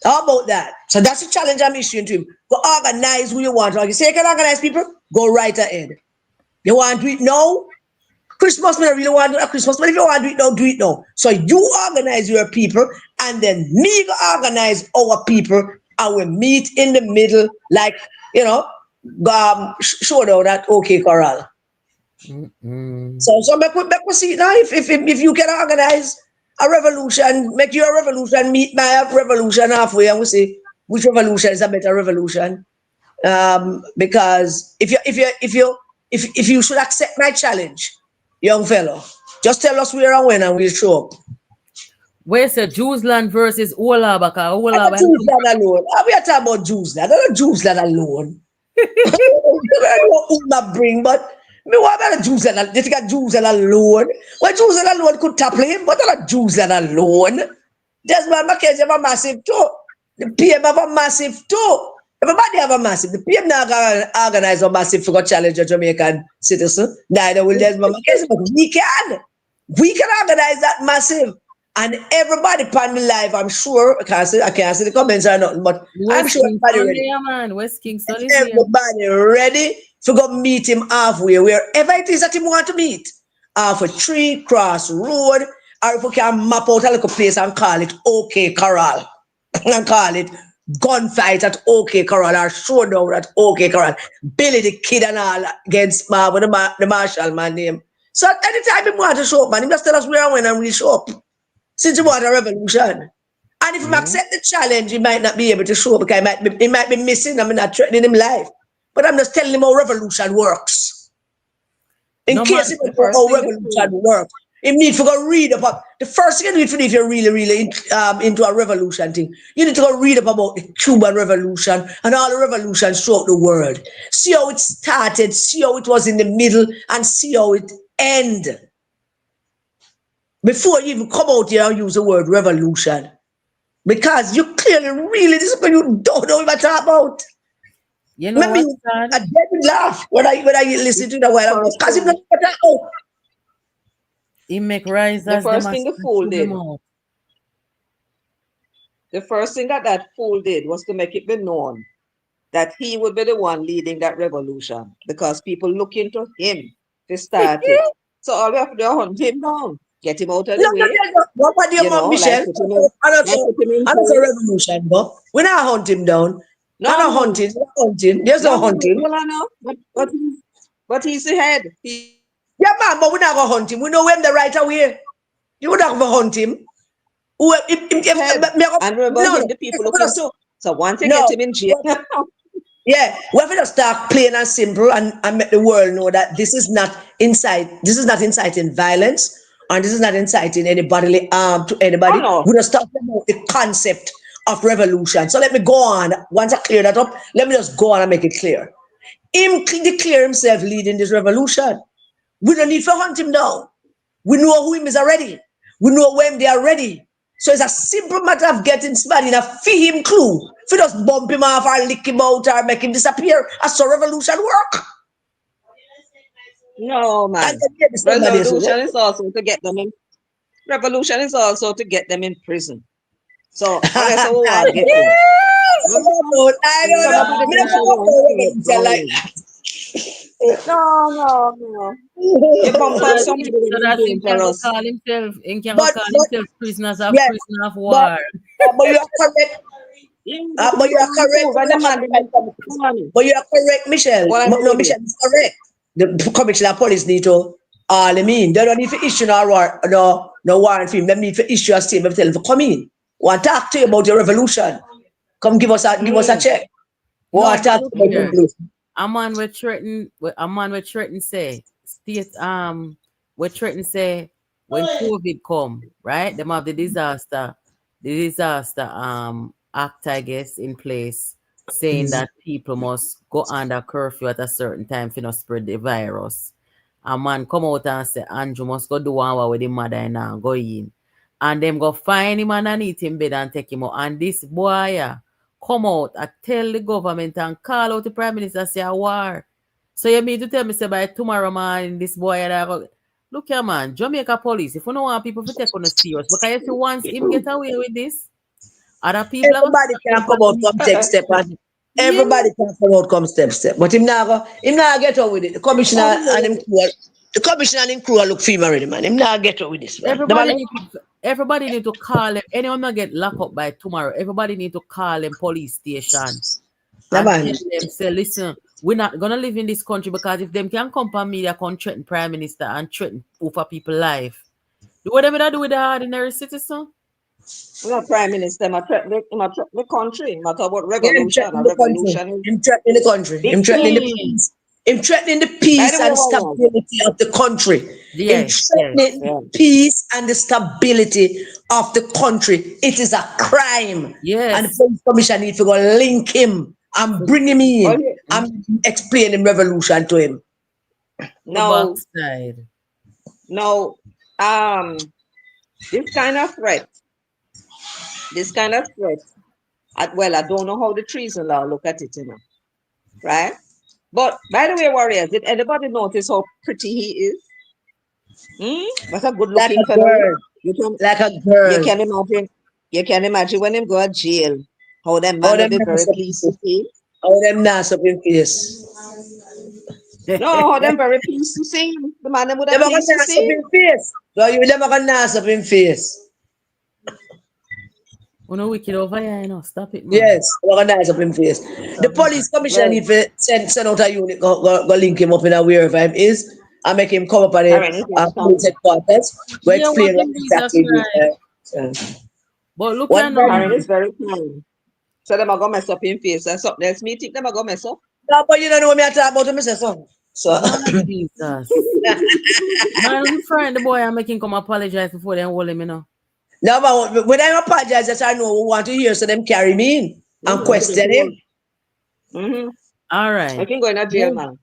D: How about that? So that's the challenge I'm issuing to him. Go organize who you want. You say you can organize people, go right ahead. You want to do it now? Christmas, me really want to do a Christmas, but if you want to do it now, do it now. So you organize your people, and then me go organize our people, and we meet in the middle, like, showdown at OK Corral. So make we see now if you can organize a revolution, make your revolution meet my revolution halfway, and we see which revolution is a better revolution. Because if you should accept my challenge, young fellow, just tell us where and when, and we'll show up.
A: Where's the Jews-land versus Ola Baka?
D: Jews-land alone. We are talking about Jews-land. Not Jews-land alone. Uma bring, but me what about Jews-land? They think Jews-land alone. Well, Jews-land alone could tap him, but not Jews-land alone. Desmond Mackenzie have a massive too. The PM have a massive too. Everybody have a massive. The PM now organize a massive for challenge a Jamaican citizen. Neither will Desmond Mackenzie, but we can. We can organize that massive. And everybody pan the live, I'm sure. I can't see the comments or nothing, but I'm sure everybody ready.
A: Man. West Kingston is
D: everybody ready to go meet him halfway, wherever it is that he want to meet. off a tree, cross road, or if we can map out a little place and call it OK Corral, and call it gunfight at OK Corral or showdown at OK Corral. Billy the Kid and all against with the marshal man name. So anytime he want to show up, man, he just tell us where I went and we show up. Since he want a revolution. And if he accept the challenge, he might not be able to show up because he might be missing. I'm not threatening him life. But I'm just telling him how revolution works. In
A: No,
D: case
A: man.
D: he don't know how revolution works. He need to go read about the first thing you need to do if you're really into a revolution thing. You need to go read up about the Cuban Revolution and all the revolutions throughout the world. See how it started, see how it was in the middle, and see how it end. Before you even come out here and use the word revolution. Because you clearly really this is what you don't know what I'm talking about.
A: You know
D: Maybe
A: what,
D: I didn't laugh when I listen to that while I was because not that out.
A: He make risers.
B: The first thing the fool did. The first thing that fool did was to make it be known that he would be the one leading that revolution because people look into him to start it. So all we have to do is hunt him down, get him out of the way.
D: No. What about your mom, Michelle? That's a revolution, but we're not hunt him down. No, not hunting. There's no hunting.
B: Well, I know, but he's the head.
D: Yeah, man, but we're not gonna hunt him. We know him the right away. You would not gonna hunt him.
B: And remember him, the people looking too. So once you get him in jail.
D: Yeah, we have to start plain and simple and make the world know that this is not inciting violence, and this is not inciting any bodily harm to anybody. We're just talking about the concept of revolution. So let me go on. Once I clear that up, let me just go on and make it clear. Him declare himself leading this revolution. We don't need to hunt him down. We know who him is already. We know when they are ready. So it's a simple matter of getting somebody in a fee him clue. If you just bump him off or lick him out or make him disappear, that's how revolution work.
B: No, man. Revolution is also to get them in. Revolution is also to get them in prison. So that's how we want to get them.
D: I don't know.
B: No. You bump up somebody
A: So that he can call himself prisoners of prisoner of war.
D: But you are correct. But you are correct. But you are correct, Michelle. No, Michelle is correct. The commissioner of police need to all I mean. They don't need to issue no warrant for him. They need to issue a statement tell him to come in. Want to talk to you about your revolution. Come give us a check. Want to talk about your revolution.
A: A man we threaten say state we threaten say when COVID come, right? Them have the disaster act, I guess, in place saying that people must go under curfew at a certain time for not spread the virus. A man come out and say Andrew must go do one with him mother and now go in. And them go find him underneath him bed and take him out. And this boy come out and tell the government and call out the Prime Minister say a war. So you mean to tell me say by tomorrow man this boy look here man, Jamaica police, if you don't want people to take on a serious, because if you want him get away with this, other people
D: everybody can come out come take step and everybody can come out come step. But him not get out with it. The commissioner and him crew look film already, man. Him not get out with this. Man.
A: Everybody need to call them. Anyone not get locked up by tomorrow. Everybody need to call them police station. And tell them say, listen, we're not gonna live in this country because if them can come from media can threaten Prime Minister and threaten over people's life. Do whatever they do with the ordinary citizen.
B: Not Prime Minister, I threaten the country. I talk about revolution.
D: Him threatening the country. Him threatening the peace. Him threatening the peace and stability of the country.
A: Yes,
D: peace and the stability of the country. It is a crime.
A: Yes.
D: And the police commission needs to go link him and bring him in and explain the revolution to him.
B: No, this kind of threat, well, I don't know how the treason law look at it, right? But by the way, warriors, did anybody notice how pretty he is? That's a good-looking fellow.
D: Like a girl.
B: You can imagine when him go to jail, how them man will be very pleased to see.
D: How them nice up in face.
B: No, them very pleased to see him. The man them would have
D: Them are gonna
B: pleased to
D: nass
B: see
D: up
B: him.
D: in face. So you them are gonna nass up in face.
A: Oh no, wicked over here, you know. Stop it, man.
D: Yes, them are gonna nass up in face. The
A: Stop it.
D: police commissioner
B: Well,
D: need to send out a unit, go link him up in a wherever him is, and make him come up at
B: Karen is
D: the
B: going to
D: police
B: come.
D: headquarters, go
A: Yeah, what
D: explain what
A: them Jesus
D: exactly it
A: Christ.
D: is.
A: But look
D: What
A: here
D: did I
A: now.
B: Karen
D: do?
B: is very kind. So them are gonna mess up in face. That's something else. Me think them are gonna mess up.
D: No, but you don't know what me I talk about him, Mr. Son. So
A: Lord Jesus. Man, we frighten the boy and make him come apologize before they hold him, you know.
D: now but when I apologize, that's I know we want to hear, so them carry me in and question him.
B: Mm-hmm.
A: All
B: I
A: right.
B: can go in a jail,
A: Move,
B: man.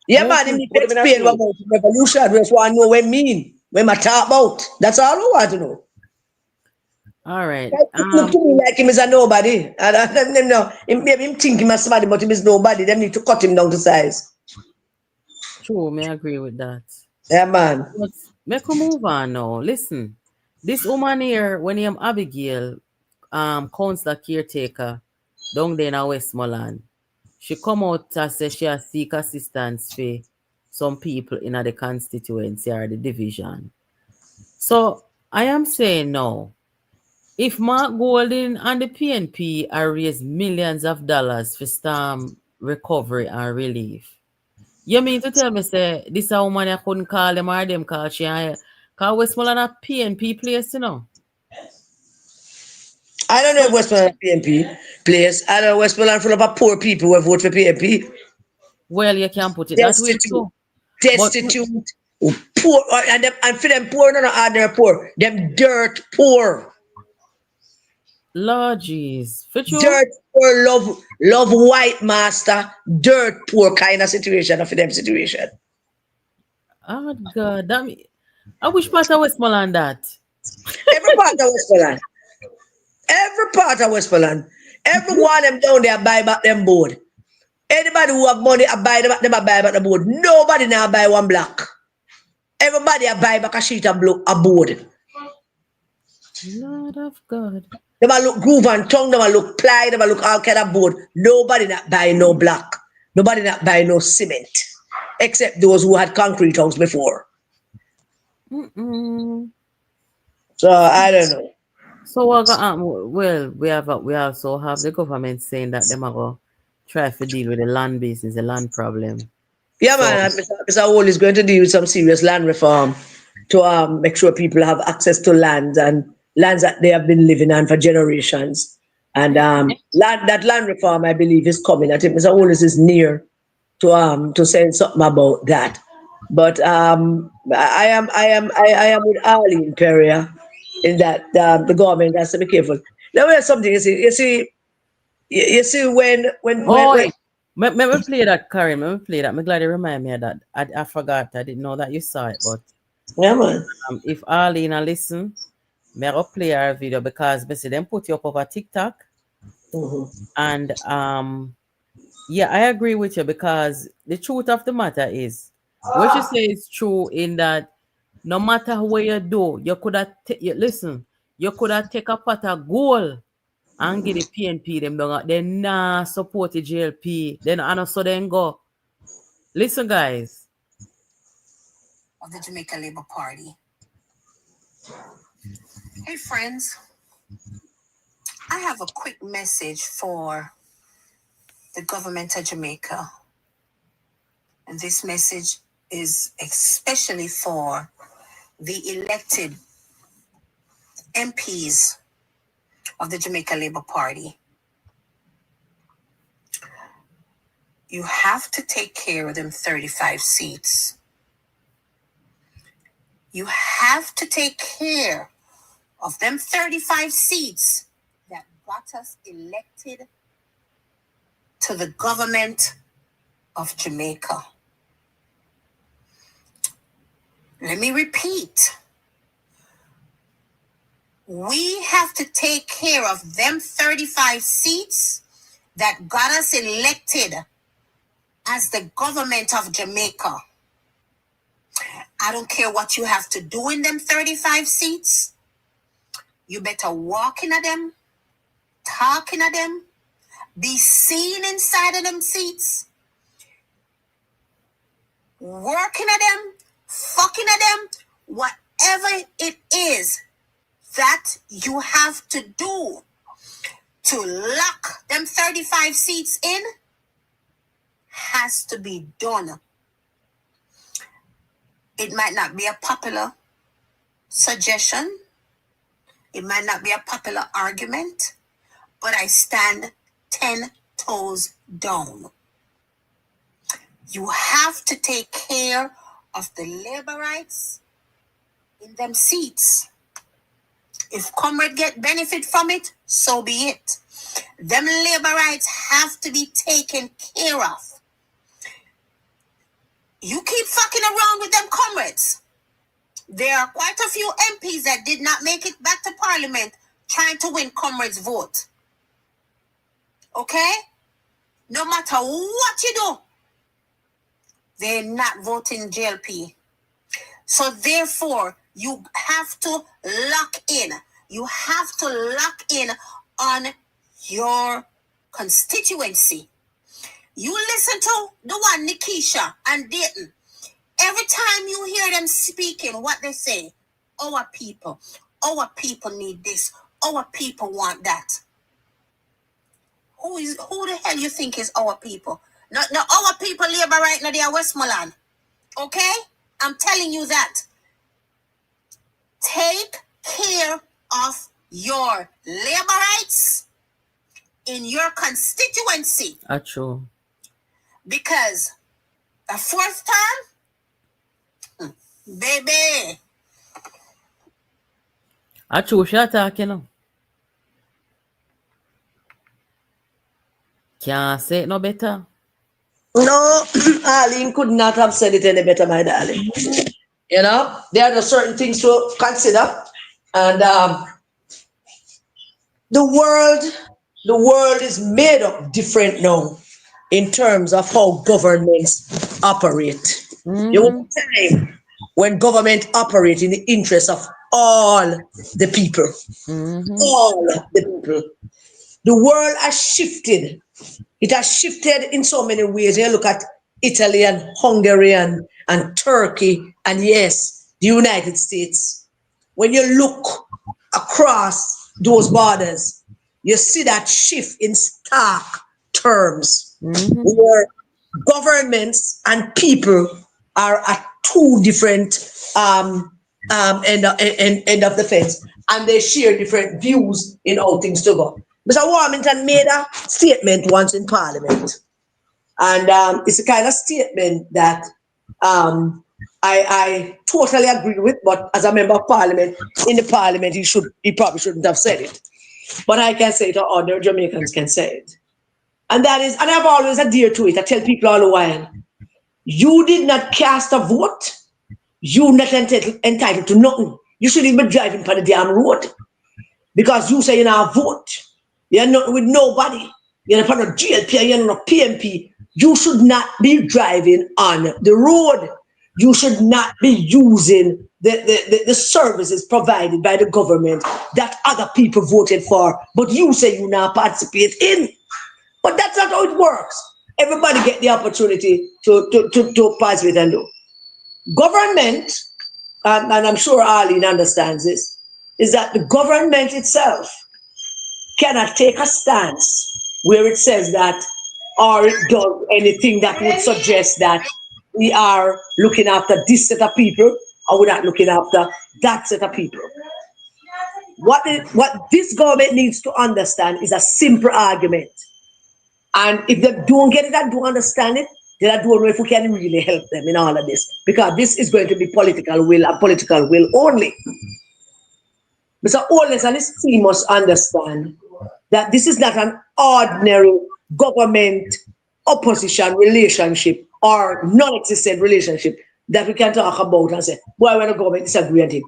D: Yeah,
A: move
D: man, him
A: to,
D: need to
B: Put him in a
D: explain what
B: jail.
D: about revolution. We just want to know what it mean. When I talk about. That's all we want to know.
A: all right.
D: It look to me like him is a nobody. And them know. Maybe him think him as somebody, but him is nobody. Them need to cut him down to size.
A: True, may I agree with that.
D: Yeah, man.
A: But make we move on now. Listen, this woman here, when I'm Abigail, council caretaker down there in Westmoreland, she come out to say she has seek assistance for some people in the constituency or the division. So I am saying now, if Mark Golding and the PNP are raise millions of dollars for storm recovery and relief, you mean to tell me say this a woman I couldn't call them or them call she call Westmoreland a PNP place, you know?
D: I don't know if
A: So
D: Westmoreland PNP place. I don't know Westmoreland full of a poor people who vote for PNP.
A: well you can put it that way
D: Destitute.
A: too. But
D: Destitute. Poor. And for them poor, no, no, ordinary poor. Them dirt poor.
A: Lord jeez. For true?
D: Dirt poor, love white master. Dirt poor kind of situation for them situation.
A: Oh God, that me I wish part of Westmoreland that.
D: Every part of Westmoreland. Every part of Westmoreland. Every one of them down there buy back them board. Anybody who have money, I buy them, them I buy back the board. Nobody now buy one block. Everybody I buy back a sheet of a board.
A: Lord of God.
D: Them a look groove and tongue, them a look ply, them a look all kind of board. Nobody not buy no block. Nobody not buy no cement. Except those who had concrete house before.
A: Mm-mm.
D: So I don't know.
A: So what got well, we also have the government saying that them are going try to deal with the land business, the land problem.
D: Yeah,
A: So
D: man, Mr. Wall is going to deal with some serious land reform to make sure people have access to lands and lands that they have been living on for generations. And land reform, I believe, is coming. I think Mr. Wallace is near to saying something about that. But I am with Arlene Peria in that the government has to be careful. Now, there's something you see when
A: oh, me play that, Karim. Me play that. Me glad you remind me of that. I forgot. I didn't know that you saw it. But
D: yeah, man.
A: if Arlene listen, me go play our video because me see them put you up over TikTok.
D: Mhm.
A: And yeah, I agree with you because the truth of the matter is, what you say is true in that no matter what you do, you could have listen, you could have take a pot of gold and get the PNP them down. They nah support the JLP. Then and also then go. Listen, guys. Of the Jamaica Labour Party. Hey friends, I have a quick message for the government of Jamaica. And this message is especially for the elected MPs of the Jamaica Labour Party. You have to take care of them 35 seats. You have to take care of them 35 seats that got us elected to the government of Jamaica. Let me repeat. We have to take care of them 35 seats that got us elected as the government of Jamaica. I don't care what you have to do in them 35 seats. You better walk in them, talking to them, be seen inside of them seats.
E: working at them, fucking at them, whatever it is that you have to do to lock them 35 seats in has to be done. It might not be a popular suggestion. It might not be a popular argument, but I stand 10 toes down. You have to take care of the labor rights in them seats. If comrade get benefit from it, so be it. Them labor rights have to be taken care of. You keep fucking around with them comrades. There are quite a few MPs that did not make it back to Parliament trying to win comrades' vote. Okay? No matter what you do, they're not voting JLP. So therefore, you have to lock in. You have to lock in on your constituency. You listen to the one, Nikisha and Dayton. Every time you hear them speaking, what they say, our people need this, our people want that. Who the hell you think is our people? Not our people labor right now, they are Westmoreland. Okay? I'm telling you that. Take care of your labor rights in your constituency.
A: True.
E: Because a fourth term, baby.
A: True, she talking now. Can't say it no better.
D: No, Arlene could not have said it any better, my darling. You know, there are certain things to consider, and the world is made up different now in terms of how governments operate. You want time when government operate in the interest of all the people, all the people. The world has shifted. It has shifted in so many ways. You look at Italy and Hungary and Turkey and yes, the United States. When you look across those borders, you see that shift in stark terms where governments and people are at two different end of the fence, and they share different views in how things to go. Mr. Warmington made a statement once in Parliament, and it's a kind of statement that I totally agree with, but as a member of Parliament, in the Parliament, he probably shouldn't have said it. But I can say it, or other Jamaicans can say it. And that is, and I've always adhered to it. I tell people all the while, you did not cast a vote, you're not entitled to nothing. You shouldn't be driving for the damn road. Because you say you're not vote. You're not with nobody. You're not a GLP, you're not a PMP. You should not be driving on the road. You should not be using the services provided by the government that other people voted for, but you say you now participate in. But that's not how it works. Everybody get the opportunity to participate and do. Government, and I'm sure Arlene understands this, is that the government itself cannot take a stance where it says that, or it does anything that would suggest that we are looking after this set of people or we're not looking after that set of people. What this government needs to understand is a simple argument. And if they don't get it and don't understand it, then I don't know if we can really help them in all of this. Because this is going to be political will and political will only. Mr. Oles and his team must understand that this is not an ordinary government opposition relationship or non-existent relationship that we can talk about and say, boy, when the government disagree on it.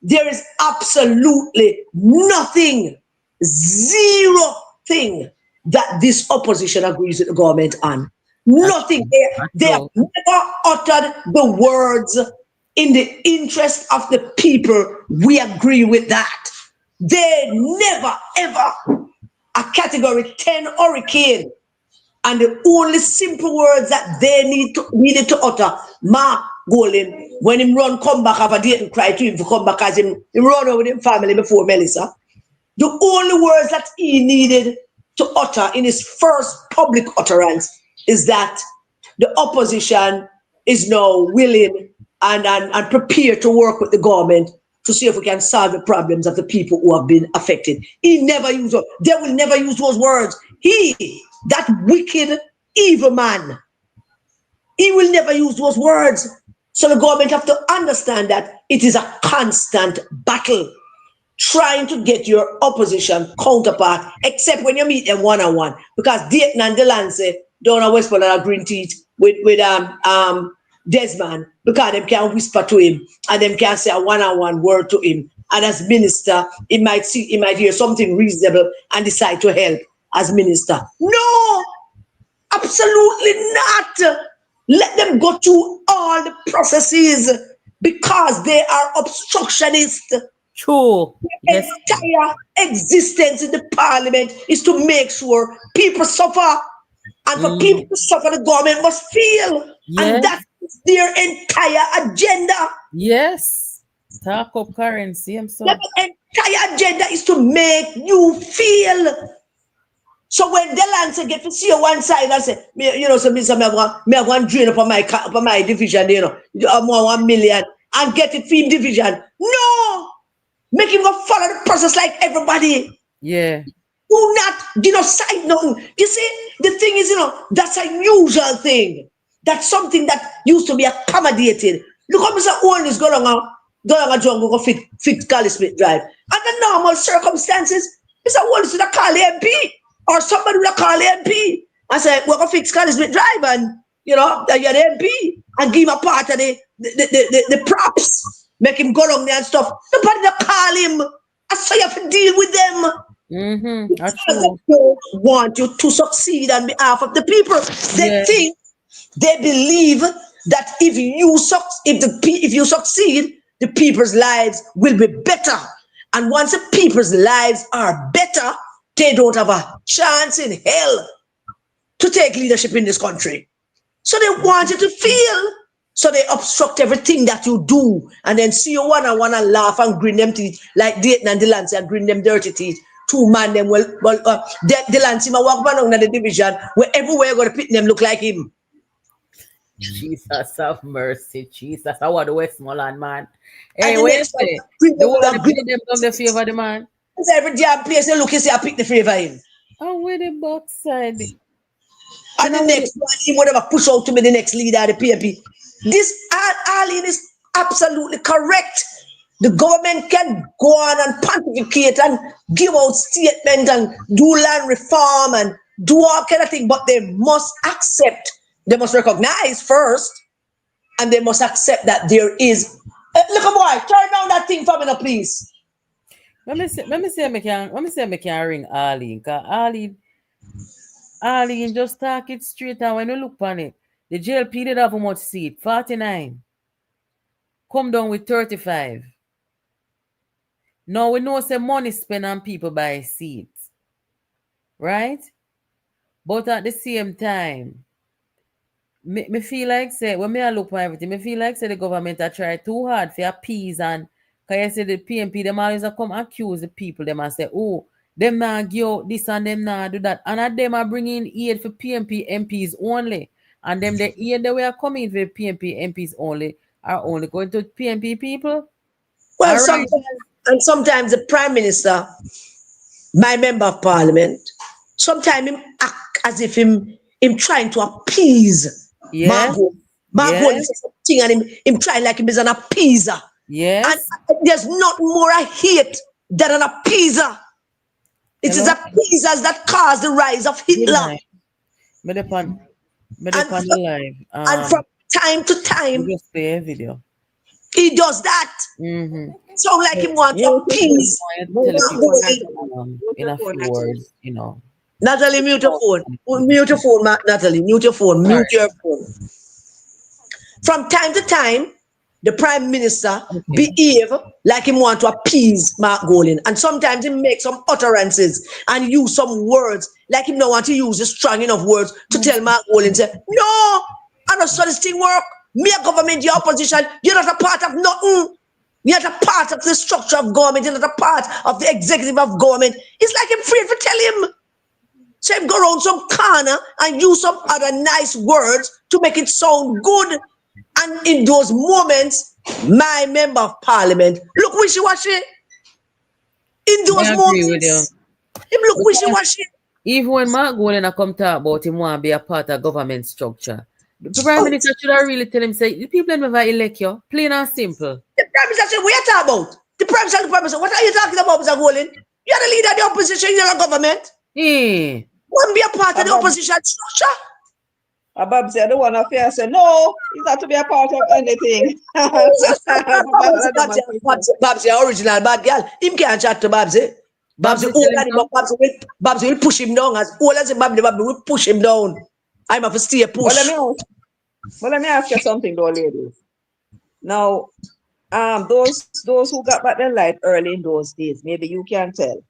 D: There is absolutely nothing, zero thing that this opposition agrees with the government on. Nothing. They have never uttered the words in the interest of the people. We agree with that. They never, ever, a category 10 hurricane And the only simple words that they needed to utter, Mark Golden, when him run come back after date and cry to him to come back as him run over with him family before Melissa. The only words that he needed to utter in his first public utterance is that the opposition is now willing and prepared to work with the government to see if we can solve the problems of the people who have been affected. He never used those. They will never use those words. He, that wicked, evil man, he will never use those words. So the government have to understand that it is a constant battle trying to get your opposition counterpart, except when you meet them one-on-one. Because Dayton and Delancey down at Westport are green teeth with Desmond, because them can whisper to him and them can say a one-on-one word to him. And as minister, he might hear something reasonable and decide to help as minister. No, absolutely not. Let them go through all the processes because they are obstructionists.
A: True.
D: Their
A: Yes.
D: entire existence in the parliament is to make sure people suffer. And for people to suffer, the government must feel. And
A: Yes.
D: that is their entire agenda.
A: Yes. Talk up currency. I'm sorry.
D: Their entire agenda is to make you feel. So when Delancey get to see you one side and say, so me have one drain up on my division, I'm 1 million and get it for him division. No! Make him go follow the process like everybody.
A: Yeah.
D: Do not, side nothing. You see, the thing is, that's a usual thing. That's something that used to be accommodated. Look how Mr. Owen is going on a jungle go fit Carly Smith Drive. Under normal circumstances, Mr. Owen is going to call the MP or somebody will call the MP and say, we're going to fix Carly Smith Drive and, you're the MP and give him a part of the props. Make him go along there and stuff. Nobody to call him. I saw you have to deal with them.
A: That's
D: Because
A: true.
D: they don't want you to succeed on behalf of the people. They believe that if you succeed, the people's lives will be better. And once the people's lives are better, they don't have a chance in hell to take leadership in this country. So they want you to feel. So they obstruct everything that you do and then see you one-on-one and laugh and grin them teeth like Dayton and Delancey and grin them dirty teeth. Two man them Delancey ma walk along the division where everywhere you're going to pit them look like him.
A: Jesus have mercy. Jesus. I want the Westmoreland, man. Hey,
D: And the
A: wait a
D: next one,
A: minute.
D: bring
A: The
D: them
A: one
D: with a
A: that
D: grin.
A: pay them down the favor, the man.
D: Every damn place you look, you see I pick the favor in.
A: Oh, where the backside.
D: And the next one, he would have push out to me the next leader of the PMP. This Arlene is absolutely correct. The government can go on and pontificate and give out statements and do land reform and do all kind of things, but they must accept, they must recognize first, and they must accept that there is. Look, boy, turn down that thing for me now, please.
A: Let me see if I can ring Arlene. Because Arlene just talk it straight and when you look on it, the JLP did have how much seat? 49. Come down with 35. Now we know say money spent on people buy seats. Right? But at the same time, me feel like say when me look on everything, me feel like say the government a try too hard for appease and cause you say the PMP them always a come accuse the people them and say, oh, them not give out this and them not do that. And at them are bringing aid for PMP MPs only. And them the aid that we are coming for PMP MPs only are only going to PMP people.
D: Well,
A: All right.
D: sometimes the Prime Minister, my member of Parliament, sometimes him act as if him trying to appease
A: Yes.
D: Margot is something and him trying like him is an appeaser.
A: Yes.
D: And there's not more I hate than an appeaser. It is appeasers that caused the rise of Hitler.
A: Me depend the live.
D: And from time to time,
A: we just play a video.
D: he does that. So like him want to appease.
A: In a few words,
D: Natalie, mute your phone. Mute your phone, Natalie. Mute your phone. Mute your phone. From time to time, the Prime Minister
A: Okay.
D: behave like him want to appease Mark Golding. And sometimes he make some utterances and use some words like him don't want to use the strong enough words to tell Mark Golding, say, no, I don't saw this thing work. Me a government, your opposition, you're not a part of nothing. You're not a part of the structure of government. You're not a part of the executive of government. It's like I'm afraid to tell him. So him go around some corner and use some other nice words to make it sound good. And in those moments, my member of parliament look wishy-washy. In those
A: I agree with you.
D: moments, him look
A: Because
D: wishy-washy.
A: even when Mark Golding come talk about him want to be a part of government structure, the Prime Minister should have really tell him, say, the people never elect you. Plain and simple.
D: The Prime Minister said, what are you talking about? The Prime Minister, what are you talking about, Mr. Golding? You're the leader of the opposition, you're a government.
A: Eh.
D: Won't be a part of the
B: Abab,
D: opposition structure.
B: Abab said, I don't want to fear. I said, no, he's not to be a part of anything.
D: Babsy, original bad girl. Him can't chat to Babsy. Babsy,
A: Babsy tell him so?
D: Babsy will push him down. As all as Babsy will push him down. I'm have to stay push.
B: But let me ask you something though, ladies. Now, those who got back their light early in those days, maybe you can tell.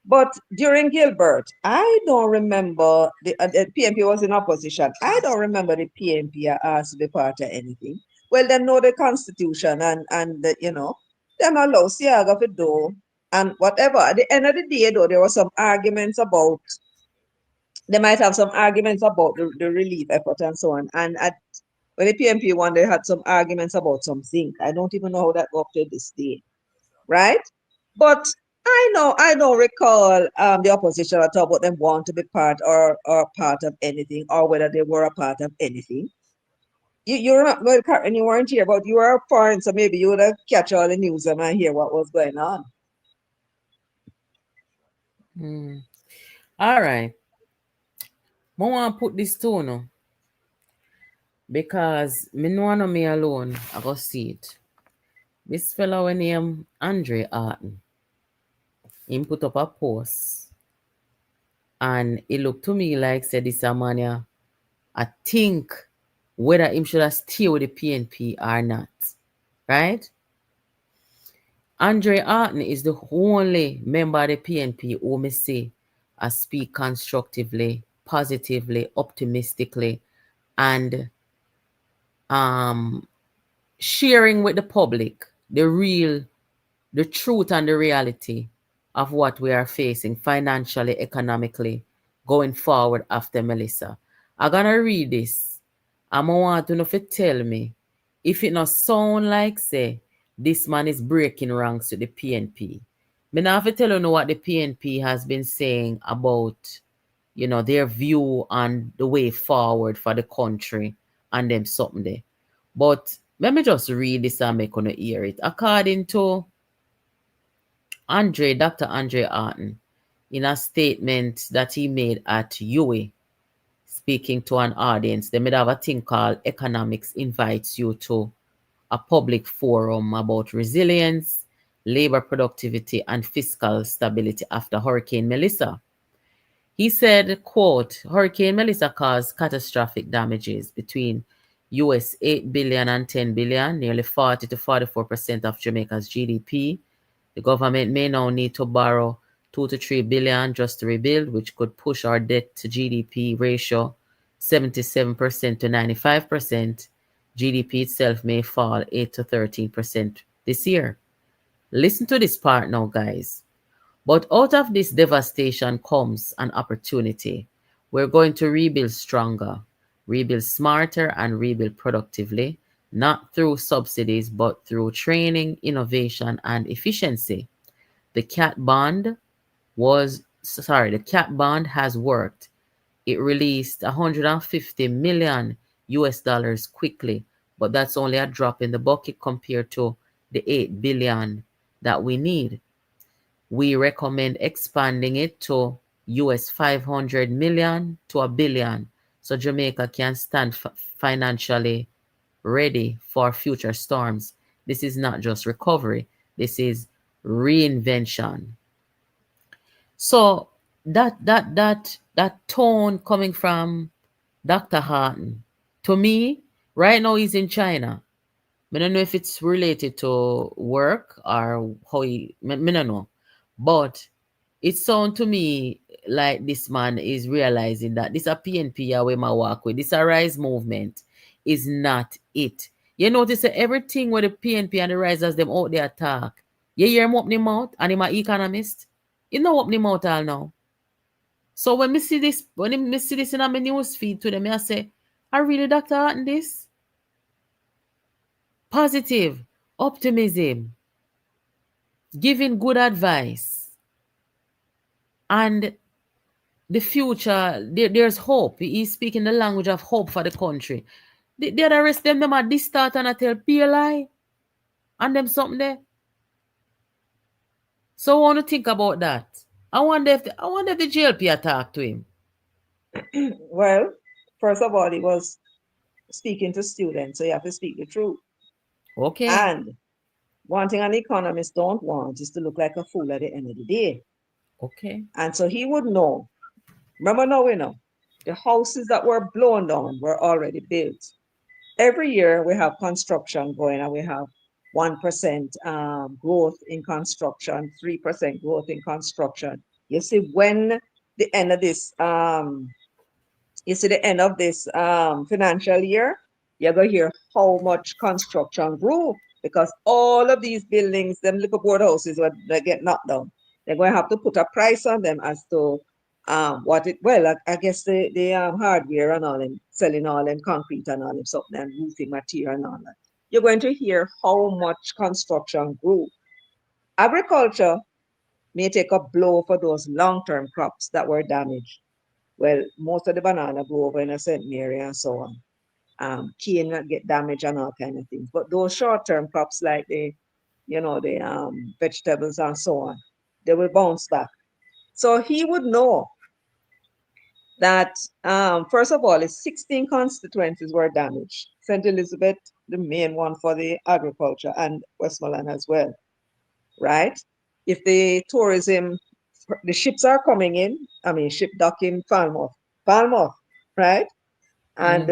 B: But during Gilbert, I don't remember the PNP was in opposition. I don't remember the PNP asked to be part of anything. Well, they know the constitution and you know, them allow Siaga to do and whatever. At the end of the day, though, there were some arguments about. They might have some arguments about the relief effort and so on. And when the PNP won, they had some arguments about some zinc. I don't even know how that got to this day, right? But I don't recall the opposition at all about them want to be part or part of anything or whether they were a part of anything. You're not, well, Karen, you weren't here, but you were foreign, so maybe you would have catch all the news and hear what was going on.
A: All right. I want to put this to no, because me no know me alone. I go see it. This fellow named Andre Arton, he put up a post, and it looked to me like said this a man ya, I think whether him should have stay with the PNP or not, right? Andre Arton is the only member of the PNP who me say I speak constructively, positively, optimistically, and sharing with the public the truth and the reality of what we are facing financially, economically, going forward after Melissa. I'm gonna read this. I'm gonna want to know if you tell me if it not sound like say this man is breaking ranks with the PNP. Me now have to tell you know what the PNP has been saying about their view on the way forward for the country and them something there. But let me just read this and make you hear it. According to Dr. Andre Arton, in a statement that he made at UWE, speaking to an audience, they made have a thing called Economics Invites You to a public forum about resilience, labor productivity, and fiscal stability after Hurricane Melissa. He said, quote, Hurricane Melissa caused catastrophic damages between US 8 billion and 10 billion, nearly 40 to 44% of Jamaica's GDP. The government may now need to borrow 2 to 3 billion just to rebuild, which could push our debt to GDP ratio 77% to 95%. GDP itself may fall 8 to 13% this year. Listen to this part now, guys. But out of this devastation comes an opportunity. We're going to rebuild stronger, rebuild smarter, and rebuild productively, not through subsidies, but through training, innovation, and efficiency. The cat bond has worked. It released 150 million US dollars quickly, but that's only a drop in the bucket compared to the 8 billion that we need. We recommend expanding it to US 500 million to a billion so Jamaica can stand financially ready for future storms. This is not just recovery, this is reinvention. So that tone coming from Dr. Harton, to me, right now he's in China. I don't know if it's related to work or how he, me don't know. But it sound to me like this man is realizing that this a PNP where my walk with, this a rise movement is not it. You notice that everything where the PNP and the risers them out there talk, you hear him open him mouth and him a economist. He no open him mouth all now. So when me see this, me see this in my news feed to them, I say, I really Dr. Horton this? Positive, optimism, giving good advice, and the future, there's hope. He's speaking the language of hope for the country. The other rest them at this start and I tell be a lie. And them something there. So I want to think about that. I wonder if the JLP talk to him.
B: Well, first of all, he was speaking to students, so you have to speak the truth.
A: Okay.
B: And one thing an economist don't want is to look like a fool at the end of the day.
A: Okay.
B: And so he would know. Remember now, the houses that were blown down were already built. Every year we have construction going and we have 1% growth in construction, 3% growth in construction. You see, when the end of this financial year, you're going to hear how much construction grew because all of these buildings, them little board houses, when they get knocked down, they're going to have to put a price on them as to I guess the hardware and all and selling all and concrete and all and something and roofing material and all that. You're going to hear how much construction grew. Agriculture may take a blow for those long-term crops that were damaged. Well, most of the banana grew over in a St. Mary and so on. Cane get damaged and all kind of things. But those short-term crops like the vegetables and so on, they will bounce back. So he would know that first of all, his 16 constituencies were damaged. St. Elizabeth, the main one for the agriculture, and Westmoreland as well, right? If the ships are coming in, I mean, ship dock in Falmouth, right? And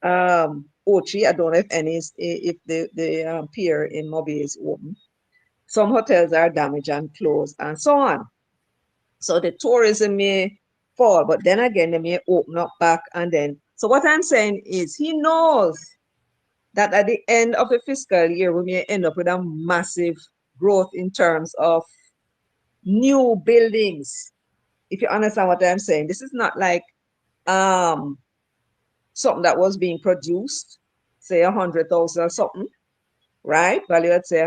A: Mm-hmm.
B: Ochi, I don't know if the pier in Mobile is open. Some hotels are damaged and closed and so on. So the tourism may fall, but then again, they may open up back and then. So what I'm saying is he knows that at the end of the fiscal year, we may end up with a massive growth in terms of new buildings. If you understand what I'm saying, this is not like um something that was being produced, say 100,000 or something, right? Value at say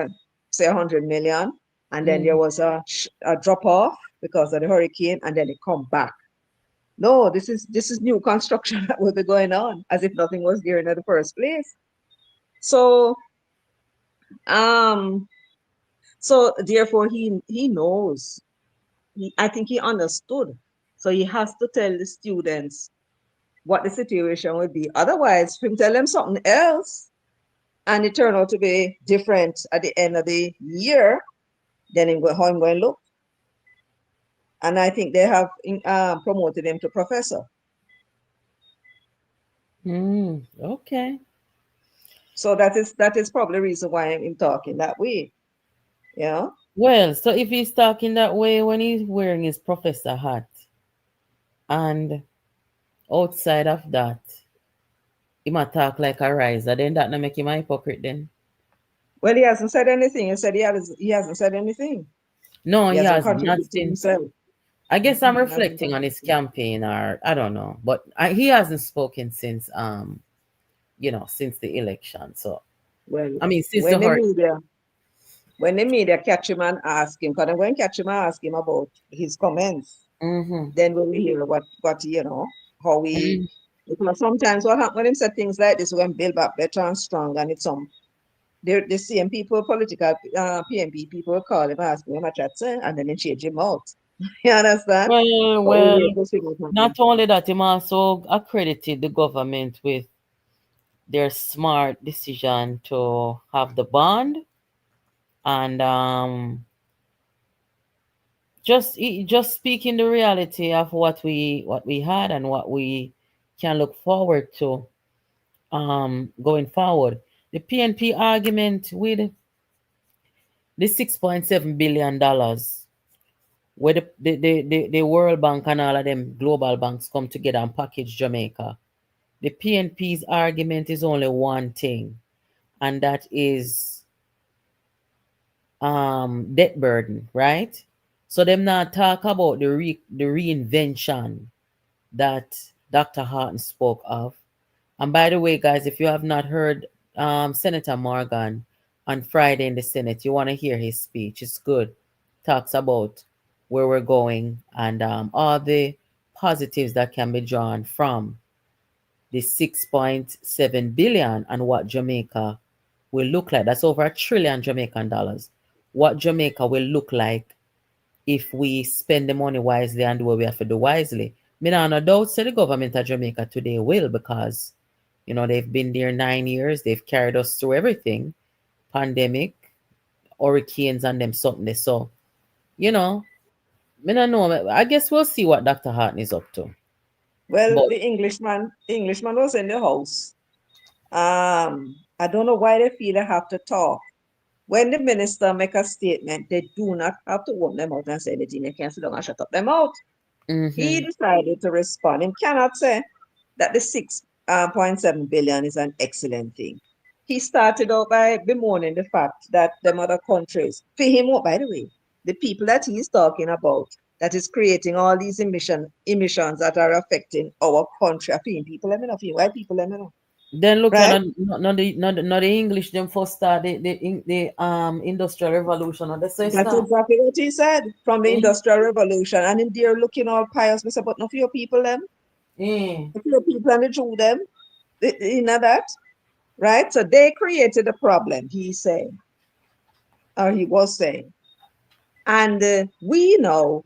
B: 100 million, and then there
A: Mm-hmm.
B: was a drop off because of the hurricane, and then it come back. No, this is new construction that will be going on as if nothing was there in the first place. So um so therefore he knows. I think he understood. So he has to tell the students what the situation would be. Otherwise, if him tell them something else and it turned out to be different at the end of the year, then how I'm going to look. And I think they have promoted him to professor.
A: Mm, okay.
B: So that is probably the reason why I'm talking that way. Yeah.
A: Well, so if he's talking that way when he's wearing his professor hat, and outside of that, he might talk like a riser, then that not make him a hypocrite then.
B: Well, he hasn't said anything. He said he hasn't said anything.
A: No,
B: He
A: he
B: hasn't
A: hasn't. Not
B: contradicted
A: since.
B: himself.
A: I guess I'm
B: He hasn't
A: reflecting on his
B: contradicted.
A: campaign, or I don't know, but he hasn't spoken since since the election. So
B: Well,
A: I mean, since the
B: when the
A: hurt.
B: media when the media catch him and ask him, because I'm going to catch him and ask him about his comments,
A: Mm-hmm.
B: then we will hear how we,
A: Mm-hmm.
B: because sometimes what happens when him say things like this, when build back better and strong, and it's they're the same people, political PMP people will call him, ask him, what that say, and then they change him out. You understand?
A: Well,
B: But we
A: well,
B: wait to see what
A: not
B: happens.
A: only that, him also accredited the government with their smart decision to have the bond, and just speaking the reality of what we had and what we can look forward to going forward. The PNP argument with the $6.7 billion, where the World Bank and all of them global banks come together and package Jamaica. The PNP's argument is only one thing, and that is debt burden, right? So them not talk about the reinvention that Dr. Horton spoke of. And by the way, guys, if you have not heard Senator Morgan on Friday in the Senate, you want to hear his speech. It's good. Talks about where we're going and all the positives that can be drawn from the 6.7 billion and what Jamaica will look like. That's over $1 trillion Jamaican dollars. What Jamaica will look like if we spend the money wisely and do what we have to do wisely. Me now no doubt say the government of Jamaica today will, because they've been there 9 years, they've carried us through everything. Pandemic, hurricanes and them something. So, you know, me no know. I guess we'll see what Dr. Hartney is up to.
B: Well,
A: But
B: the Englishman was in the house. I don't know why they feel they have to talk. When the minister make a statement, they do not have to open them out and say anything. They can sit down and shut up their mouth. He
A: mm-hmm.
B: decided to respond. He cannot say that the 6.7 billion is an excellent thing. He started out by bemoaning the fact that them other countries, for him, by the way, the people that he's talking about, that is creating all these emissions that are affecting our country, are paying people, let me know, white people, let me know,
A: Then look at
B: right?
A: not the English them first start the industrial revolution, and that's how it
B: That's
A: start.
B: exactly what he said from the
A: Mm.
B: Industrial Revolution. And in there looking all pious, Mr. But no for your people, them,
A: Mm.
B: for your people and the Jew, them, you know that, right? So they created a problem, he's saying, or he was saying. And we know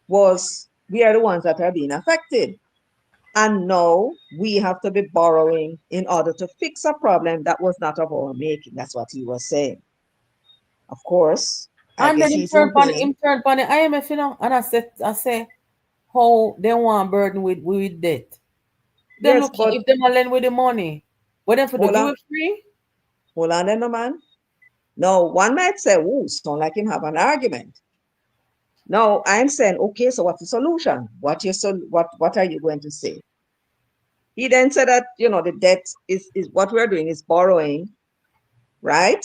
B: we are the ones that are being affected. And now we have to be borrowing in order to fix a problem that was not of our making. That's what he was saying. Of course, I
A: And then
B: guess
A: him
B: he's
A: turn
B: in
A: pan
B: pain.
A: him turn pan the IMF, and I say how they want burden with debt. Then
B: Yes,
A: look
B: but
A: if them a lend with the money. What them for to
B: hold
A: give
B: on,
A: it free?
B: hold on then, no man. No, one might say, "Ooh, sound like him have an argument." No, I'm saying, okay, so what's the solution? What are you going to say? He then said that the debt is what we're doing is borrowing, right?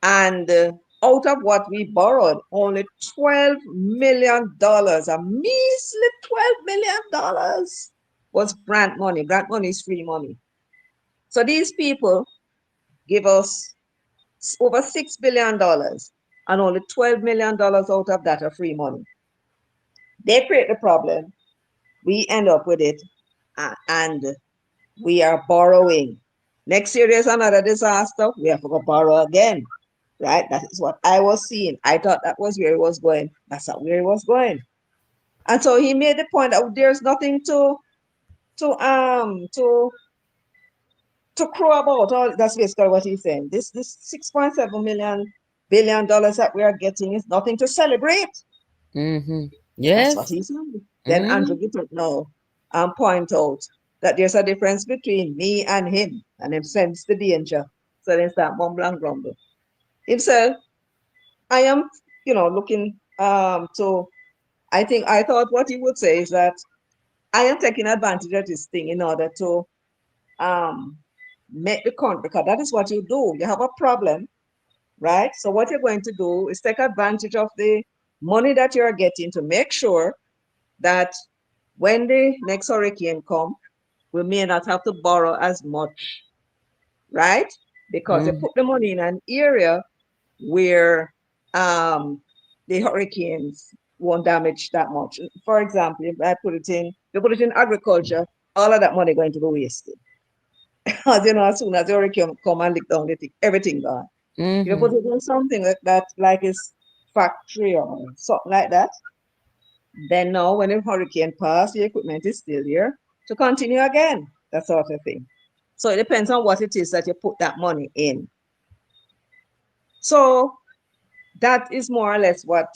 B: And out of what we borrowed, only $12 million, a measly $12 million, was grant money. Grant money is free money. So these people give us over $6 billion, and only $12 million out of that are free money. They create the problem, we end up with it, and we are borrowing. Next year there's another disaster, we have to go borrow again. Right? That is what I was seeing. I thought that was where he was going. That's not where he was going. And so he made the point that there's nothing to um to to crow about. All that's basically what he's saying. This 6.7 billion dollars that we are getting is nothing to celebrate.
A: Mm-hmm.
B: That's what
A: Yes.
B: he's saying. Then
A: Mm.
B: Andrew Gittet now point out that there's a difference between me and him, and him sense the danger. So then start mumble and grumble. Himself, I am, looking to I thought what he would say is that I am taking advantage of this thing in order to um make the country, because that is what you do. You have a problem, right? So what you're going to do is take advantage of the money that you're getting to make sure that when the next hurricane comes, we may not have to borrow as much, right? Because you
A: Mm.
B: put the money in an area where um, the hurricanes won't damage that much. For example, if you put it in agriculture, all of that money going to be wasted. As you know, as soon as the hurricane come and lick down, they take everything gone. If you
A: Mm-hmm.
B: put it in something like that, like it's factory or something like that, then now when the hurricane pass, the equipment is still there to continue again, that sort of thing. So it depends on what it is that you put that money in. So that is more or less what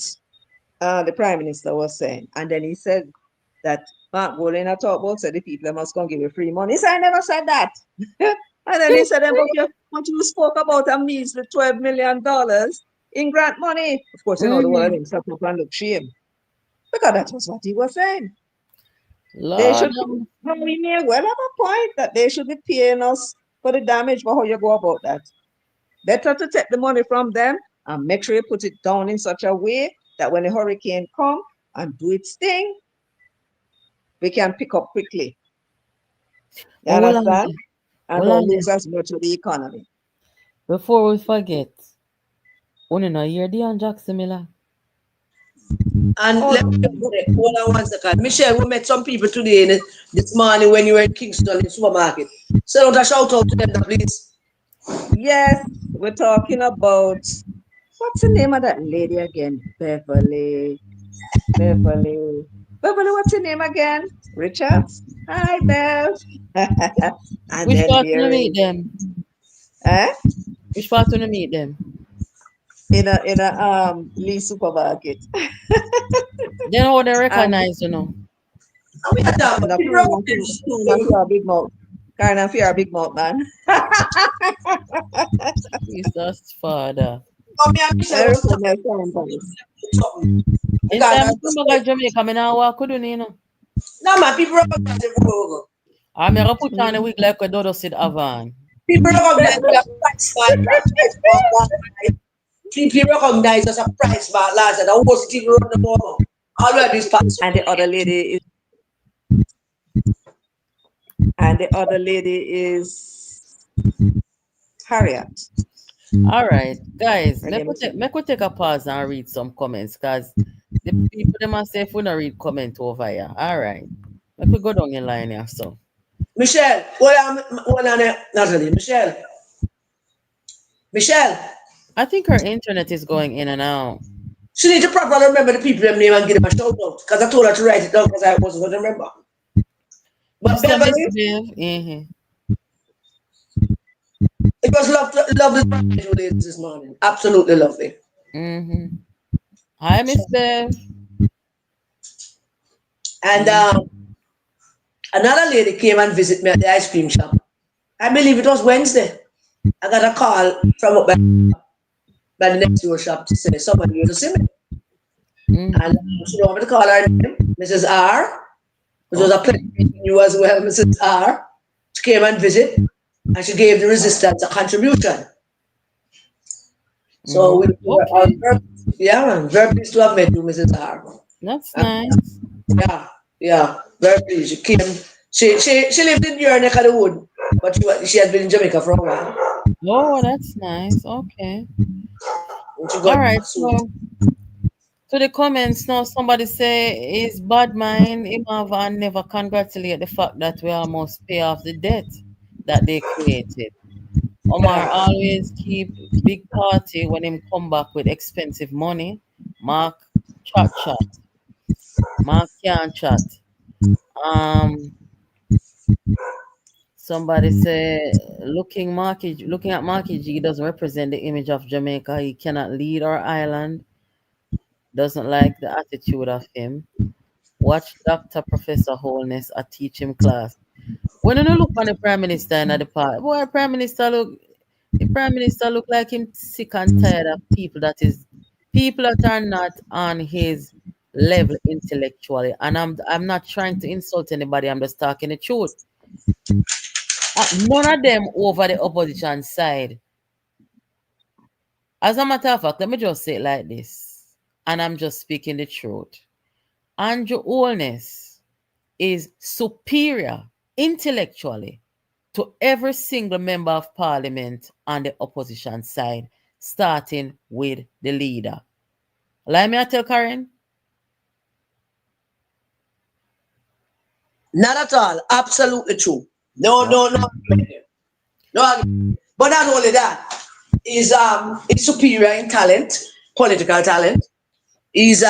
B: the Prime Minister was saying. And then he said that Mark Bolin talked about said the people must come give you free money. He said, I never said that. And then he said, but you spoke about a measly $12 million in grant money. Of course, the whole of them sat up and look shame. Because that was what he was saying. They
A: Lord,
B: should, we may well have a point that they should be paying us for the damage, but how you go about that? Better to take the money from them and make sure you put it down in such a way that when the hurricane comes and do its thing, we can pick up quickly. You understand? And don't lose as much of the economy.
A: Before we forget, only no hear Dion Jackson Miller.
D: And let me hold on 1 second. Michelle, we met some people today this morning when you were in Kingston in the supermarket. So don't shout out to them, please.
B: Yes, we're talking about, what's the name of that lady again? Beverly, what's her name again? Richards? Hi, Bev. And
A: Which
B: then
A: part
B: there
A: to
B: is,
A: meet them? Which part to meet them?
B: in a Lee supermarket.
A: They know they recognize, you know.
D: We are done.
B: And a big mouth. Kind of fear a big mouth, man.
A: Jesus, Father.
B: Very funny sometimes.
A: In time to come to Jamaica, I now walk with you, know.
D: No, man, people recognize the
A: I'm going to put on a wig like a dodo sit Avan.
D: People recognize the price man. People recognize us a price man last and I was still run the ball. Already this past.
B: And the other lady is Harriet.
A: All right, guys, make we take a pause and read some comments because the people they must say if we not read comment over here. All right, make we go down in line here. So,
D: Michelle, Natalie, Michelle.
A: I think her internet is going in and out.
D: She needs to properly remember the people them name and give them a shout out because I told her to write it down because I wasn't going to remember. But
A: Beverly,
D: it was lovely this morning. Absolutely lovely.
A: Hi, Miss Bev.
D: And another lady came and visit me at the ice cream shop. I believe it was Wednesday. I got a call from up by the next door shop to say someone here to see me. And she wanted me to call her name, Mrs. R. It was a pleasure meeting you as well, Mrs. R. She came and visit. And she gave the resistance a contribution. So we are very pleased to have met you, Mrs. R.
A: That's nice.
D: Yeah, very pleased. She came. She lived in your neck of the wood, but she had been in Jamaica for a while.
A: Oh, that's nice. Okay. All right. So to the comments now, somebody say is bad mind. Imavan never congratulate the fact that we almost pay off the debt that they created. Omar always keep big party when him come back with expensive money. Mark chat. Mark can't chat. Somebody say looking at Marky G doesn't represent the image of Jamaica. He cannot lead our island. Doesn't like the attitude of him. Watch Dr. Professor Holness a teach him class. When you look on the Prime Minister in the part, boy, the Prime Minister look like him sick and tired of people that are not on his level intellectually. And I'm not trying to insult anybody, I'm just talking the truth. None of them over the opposition side. As a matter of fact, let me just say it like this, and I'm just speaking the truth. Andrew Holness is superior intellectually to every single member of parliament on the opposition side, starting with the leader. Let me tell Karen.
D: Not at all. Absolutely true. No. But not only that, he's superior in talent, political talent. He's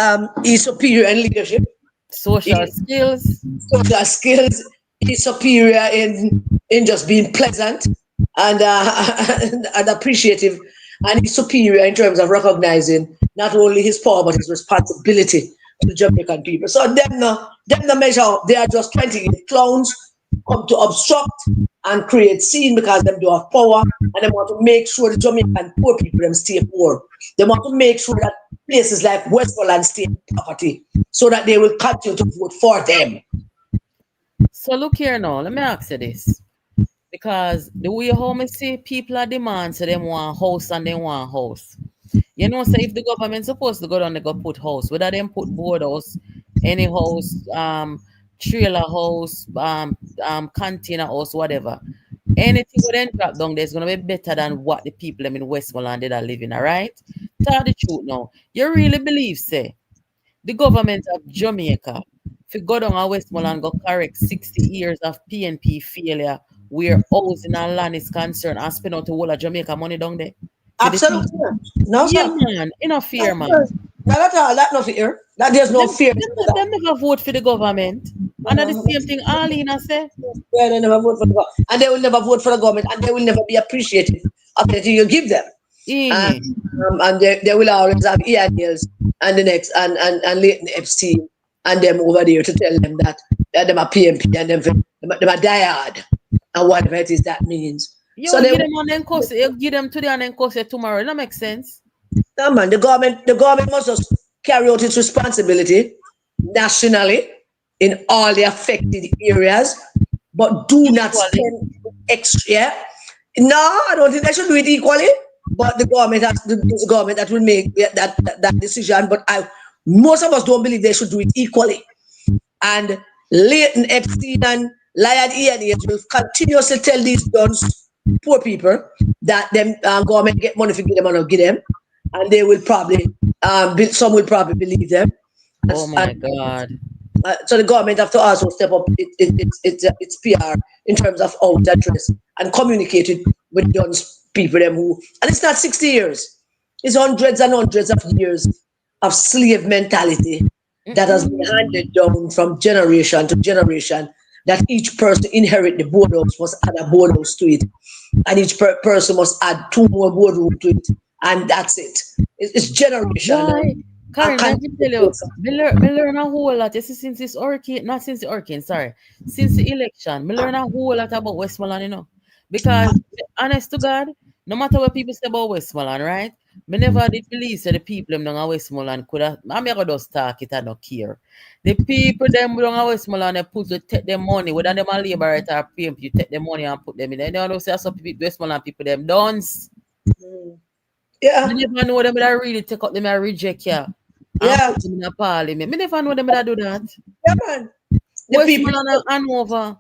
D: superior in leadership.
A: Social skills.
D: He's superior in just being pleasant and appreciative. And he's superior in terms of recognizing not only his power but his responsibility to the Jamaican people. So them no measure. They are just 28 clowns come to obstruct and create scene because them do have power and they want to make sure the Jamaican poor people them stay poor. They want to make sure that places like Westmoreland stay property so that they will continue to vote for them.
A: So look here now, let me ask you this. Because the way how me see people are demand so them want house and they want house. You know, say if the government supposed to go down, they go put house, whether them put board house, any house, trailer house, container house, whatever. Anything would then drop down there's gonna be better than what the people them in Westmoreland did are living, all right? Tell the truth now. You really believe, say, the government of Jamaica, if you go down to Westmoreland, go correct 60 years of PNP failure where housing and land is concerned and spend out the whole of Jamaica money down there for the
D: Absolutely.
A: people.
D: No,
A: Yeah,
D: sir.
A: man, enough fear, man.
D: Not at all. That no fear. That there's no fear in
A: Them
D: that.
A: never vote for the government. And at the same thing, Arlene say,
D: Yeah, they never vote for the government. And they will never vote for the government and they will never be appreciative of anything you give them.
A: eh,
D: And they will always have Ian Hills and the next and Leighton Epstein and them over there to tell them that them are PMP and them are diehard and whatever it is that means.
A: you
D: So
A: will
D: they
A: give them on then course, you give them today and then course tomorrow. That makes sense.
D: no man, the government must just carry out its responsibility nationally in all the affected areas, but do not
A: Equally.
D: spend extra. No, I don't think they should do it equally. But the government has the government that will make that decision. But most of us don't believe they should do it equally. And Leighton Epstein and Lion Ian will continuously tell these dons, poor people, that them government get money for give them or not give them, and they will probably some will probably believe them.
A: Oh my God.
D: So the government have to also step up its PR in terms of how to address and communicate it with young people them who, and it's not 60 years, it's hundreds and hundreds of years of slave mentality that has been handed down from generation to generation, that each person inherit the boardhouse must add a boardhouse to it, and each person must add 2 more boardrooms to it, and that's it. It's generation.
A: Why?
D: I
A: Karen, let
D: can't
A: me tell you, me learn a whole lot. You see, since this hurricane, not since the hurricane, sorry, since the election, me learn a whole lot about Westmoreland, you know. Because, honest to God, no matter what people say about Westmoreland, right? Me never did believe that the people them down at Westmoreland could have, I'm going to just talk it and not care. The people them down at Westmoreland, they put to take their money, whether them a labor right or PMP, you take their money and put them in there. They don't say some people, Westmoreland people, them dons.
D: Yeah,
A: Me never know them that really take up them and reject ya and
D: yeah,
A: put them in a parliament. Me never know them that do that.
D: yeah, man. The people,
A: Westmoreland and Hanover.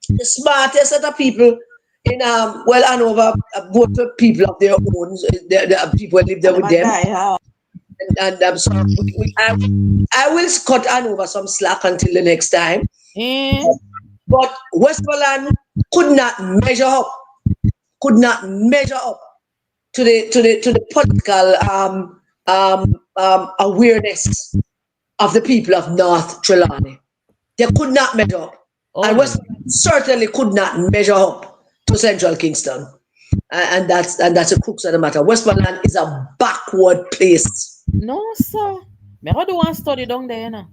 D: the smartest set of people in well, Hanover, both the people of their own, the people who live there
B: And them
D: with
B: a
D: them,
B: die hard.
D: and so I will cut Hanover some slack until the next time.
A: Eh?
D: But Westmoreland could not measure up, to the political awareness of the people of North Trelawney. They could not measure up.
A: Oh
D: And
A: no.
D: Westmoreland certainly could not measure up to Central Kingston. And that's the crux of the matter. Westmoreland is a backward place.
A: No, sir. Me I do want study down there, you know.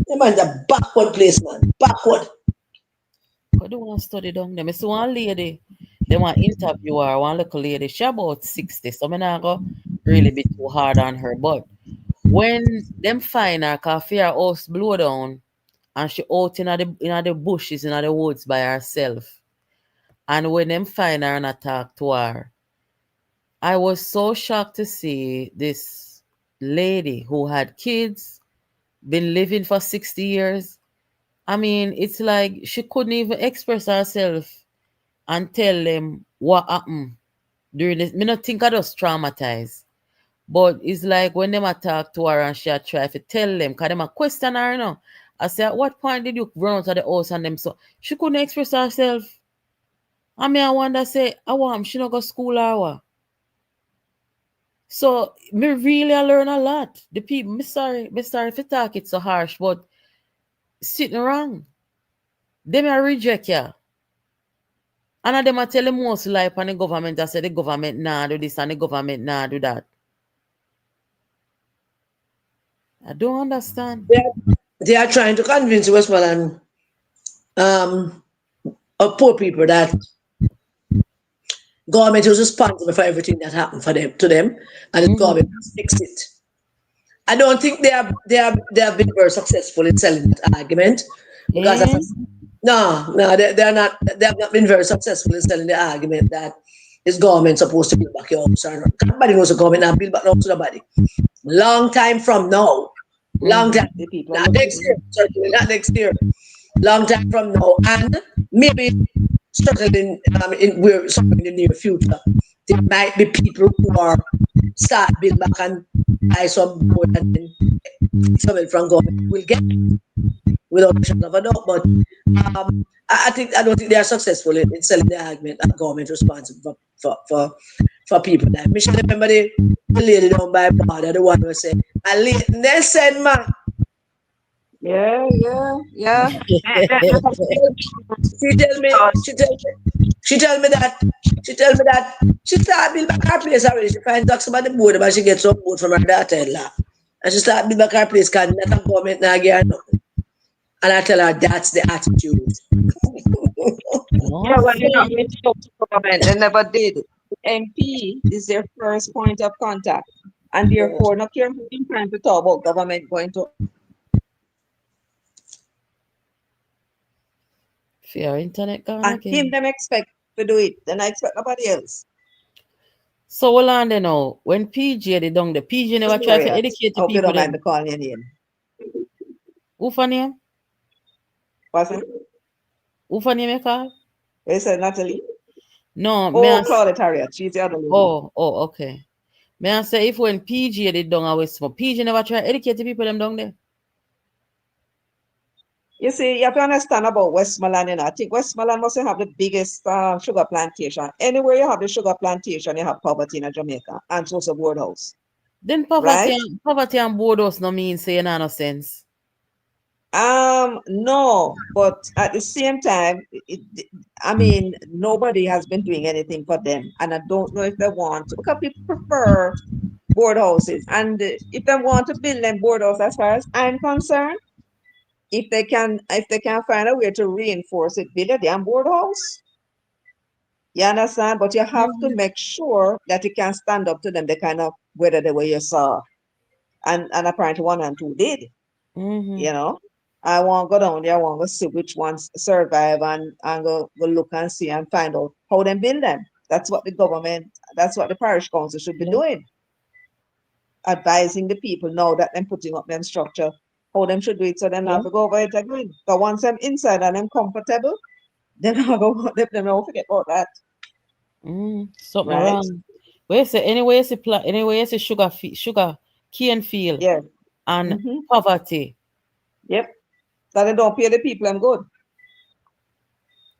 D: Yeah, man, it's a backward place, man. Backward.
A: I do want study down there. Me see one lady, they want interview her, one little lady, she about 60, so me not go really be too hard on her. But when them find her, cause fear house blow down, and she out in the bushes, in the woods by herself. And when them find her and attack to her, I was so shocked to see this lady who had kids, been living for 60 years. I mean, it's like she couldn't even express herself and tell them what happened during this. Me not think I just traumatized. But it's like when them attack to her and she a try to tell them, because them a question her, you know. I say, at what point did you run out of the house and them so she couldn't express herself? I mean, I wonder, say, I want she not go school or what? So me really I learn a lot. The people, me sorry if I talk it so harsh, but sitting wrong. Them a reject ya. And them a tell the most lie upon the government. I say the government nah do this and the government nah do that. I don't understand.
D: They are trying to convince Westmoreland of poor people that government is responsible for everything that happened for them to them, and the government must fix it. I don't think they have been very successful in selling that argument because
A: Eh?
D: no, they're not. They have not been very successful in selling the argument that is government supposed to build back your house or not. Nobody knows the government not build back no house to nobody. Long time from now, long time,
B: The people
D: not next year,
B: looking.
D: certainly not next year. Long time from now, and maybe certainly we're somewhere in the near future, there might be people who are start build back and buy some board and then some it from government. We'll get it without a shadow of a doubt, but I don't think they are successful in selling the argument that government responsible for people like Michelle. Remember the lady down by border, the one who said, "I late Nelson man."
B: Yeah.
D: She tell me, she tell me, she tell me that, she tell me that she start build back her place already. She find talks about the board, but she get some board from her daughter-in-law. And she start build back her place because not a government now give her nothing. And I tell her that's the attitude.
B: Yeah,
A: No,
B: well,
A: sir.
B: reach out to government. They never did. The MP is their first point of contact. And therefore, not care who been trying to talk about government going to
A: For your internet gone
B: and him
A: again.
B: them expect to do it. Then I expect nobody else.
A: So hold on there now. When PJ they done the PJ never try to
B: Serious.
A: educate
B: I
A: the
B: hope you
A: people
B: don't mind me
A: them.
B: calling your name.
A: Who for name?
B: What's it?
A: Who for name you call?
B: They said Natalie.
A: No, may I
B: Oh,
A: s-
B: Claudette Harriet. She's the other lady.
A: okay. May I say if when PJ they done away smoke, PJ never try educate the people them down there.
B: You see, you have to understand about Westmoreland, I think Westmoreland must have the biggest sugar plantation. Anywhere you have the sugar plantation, you have poverty in Jamaica, and so is a board house,
A: Then
B: right?
A: poverty and boardhouse no mean say no sense.
B: No, but at the same time, I mean, nobody has been doing anything for them, and I don't know if they want to, because people prefer board houses, and if they want to build them board house, as far as I'm concerned, if they can find a way to reinforce it, build a damn board house. You understand? But you have to make sure that you can stand up to them, the kind of weather the way you saw. And apparently one and two did,
A: Mm-hmm.
B: you know. I want to go down there, I want to see which ones survive and go look and see and find out how they build them. That's what the government, that's what the parish council should be
A: Yeah.
B: doing. Advising the people now that them putting up them structure, how them should do it so they
A: Yeah.
B: not have to go over it again. But once them inside and them comfortable, then I go them don't forget about that,
A: Something
B: right?
A: wrong. Where say anyway you see anyway you see sugar cane field
B: Yeah.
A: and
B: Mm-hmm.
A: poverty.
B: Yep. So they don't pay the people them good.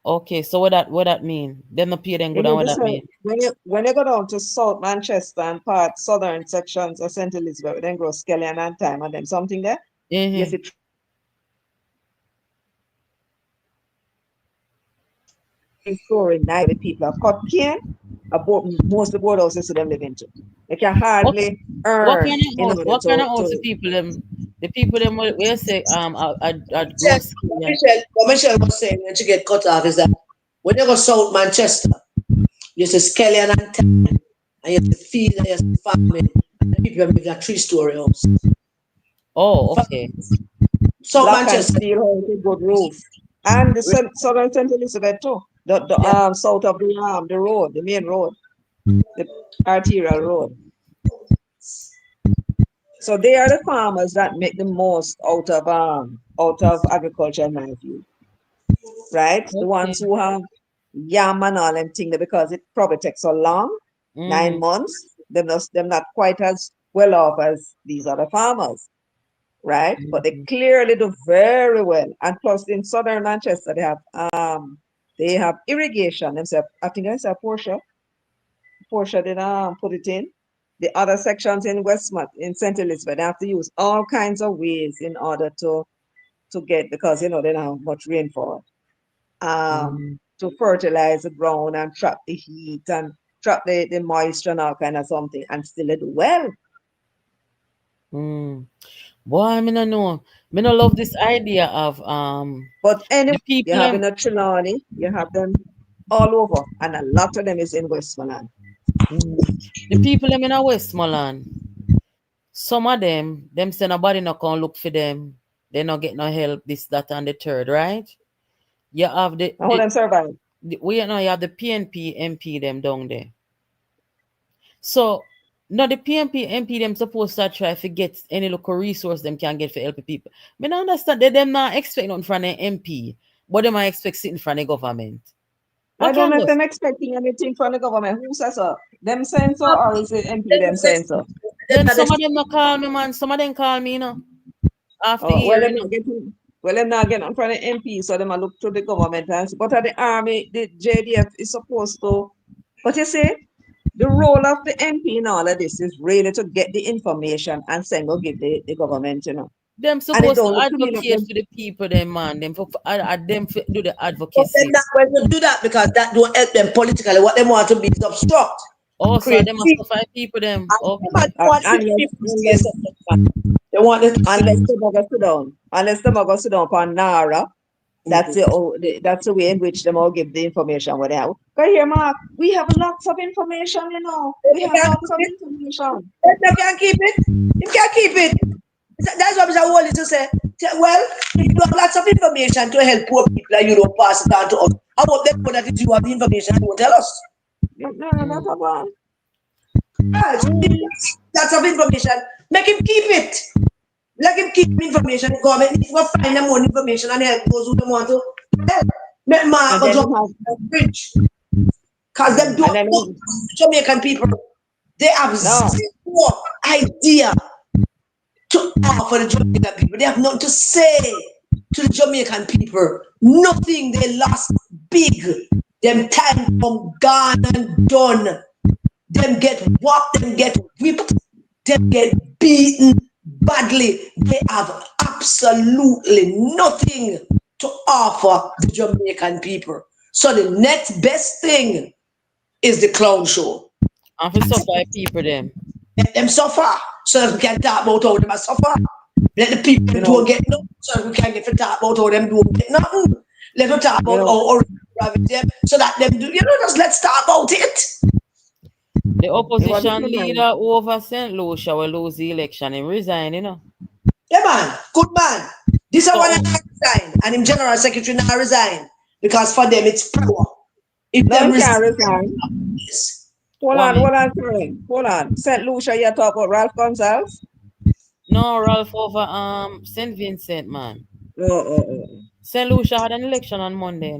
A: Okay, so what that mean? Them not pay them
B: You
A: good and
B: need
A: what
B: to
A: that
B: say
A: mean?
B: when you go down to South Manchester and part southern sections of St. Elizabeth, then go Skellion and Time and them something there. You
A: Mm-hmm.
B: see three-story night the people have cut cane about most of the board houses to them live into. They can
A: What
B: hardly
A: what
B: earn
A: kind of
B: in
A: house?
B: order
A: What kind of house
B: to
A: the people them where say at
D: Michelle,
A: gross yeah.
D: what Michelle was saying when she get cut off is that when you go South Manchester, you see Skellion and Time, and you see field and you see farming, and people make a three-story house.
A: Oh, okay.
D: South
B: block and
D: Manchester,
B: steel house with good roof. And the southern St. Elizabeth too. The
D: yeah,
B: south of the road, the main road, the arterial road. So they are the farmers that make the most out of agriculture in my view, right? The
A: Okay.
B: ones who have yam and all them thing because it probably takes so long,
A: Mm-hmm.
B: 9 months. Them not quite as well off as these other farmers, right? But they
A: Mm-hmm.
B: clearly do very well. And plus in southern Manchester they have irrigation. Themselves, I think I said Portia. Portia did put it in. The other sections in Westmont, in St. Elizabeth, they have to use all kinds of ways in order to get because they don't have much rainfall.
A: Mm-hmm.
B: To fertilize the ground and trap the heat and trap the moisture and all kind of something and still they do well.
A: Mm. Boy, I mean, I know. Me no love this idea of
B: But anyway,
A: the
B: you
A: people
B: have
A: them.
B: in a Trelawney, you have them all over, and a lot of them is in Westmoreland.
A: Mm, the people them in a Westmoreland. Some of them say nobody not come look for them. They not get no help. This, that, and the third, right? You have
B: And how them survive?
A: we know you have the PNP MP them down there. So now the PNP MP them supposed to try to get any local resource them can get for help people. Me not understand that them not expect nothing from the MP, but them I expect sitting from the government.
B: I
A: What
B: don't
A: can
B: know if
A: go?
B: them expecting anything from the government. Who says so? Them saying so, or is it MP them saying so?
A: Then some of them not call me, man. Some of them call me, after
B: Oh, well,
A: year,
B: them not getting. Well, them not getting from the MP, so them a look to the government and see. But at the army, the JDF is supposed to. But you see, the role of the MP in all of this is really to get the information and send go give the government,
A: Them
B: And it
A: supposed to
B: don't look to me like
A: advocate
B: them.
A: for the people, them man. Them for them for do the
D: But they're
A: advocacy.
D: not going to do that because that don't help them politically. What they want to be is obstruct,
A: Also,
D: create
A: them must
D: peace.
A: find people them.
D: And them
A: Okay.
D: want
B: Unless
D: 50-50 states of them. They want it to see
B: unless the mugger sit down, unless the mugger sit down on Nara, that's the way in which them all give the information what they have. Because here, Mark, we have lots of information, We
D: they
B: have
D: can't
B: lots
D: keep
B: of
D: it.
B: information.
D: They can't keep it. You can't keep it. That's what Mr. Wall is to say. Well, if you have lots of information to help poor people and you don't pass it on to us, how about them know that if you have the information and you won't tell us?
B: No, not
A: Mm.
B: about.
D: Yes, lots of information. Make him keep it. Let him keep information. The government needs to find them more information and help those who don't want to help. Make Mark
B: And
D: go
B: then
D: jump
B: we have,
D: on the bridge. Because them
B: and
D: don't
B: then
D: know Jamaican people. They have
B: no,
D: zero idea to offer the Jamaican people. They have nothing to say to the Jamaican people. Nothing. They lost big. Them time from gone and done. Them get whopped, them get whipped, them get beaten badly. They have absolutely nothing to offer the Jamaican people. So the next best thing is the clown show.
A: And for suffer people them.
D: Let them suffer so that we can talk about how them suffer. Let the people
B: you
D: don't
B: know,
D: get nothing so that we can get to talk about how them don't get nothing. Let us talk
B: you
D: about
B: know,
D: how them so that them do, just let's talk about it.
A: The
B: it was
A: opposition
B: human.
A: leader over St. Lucia will lose the election and resign.
D: Yeah, man, good man. This one
A: So
D: I resign, and him general secretary now resign because for them it's poor. If
B: No,
D: them
B: him
D: resign,
B: can't resign.
D: yes.
A: why?
B: Hold on, Karen. Hold on. St. Lucia, you talk about Ralph Gonzalez?
A: No, Ralph over St. Vincent, man.
B: Oh.
A: St. Lucia had an election on Monday.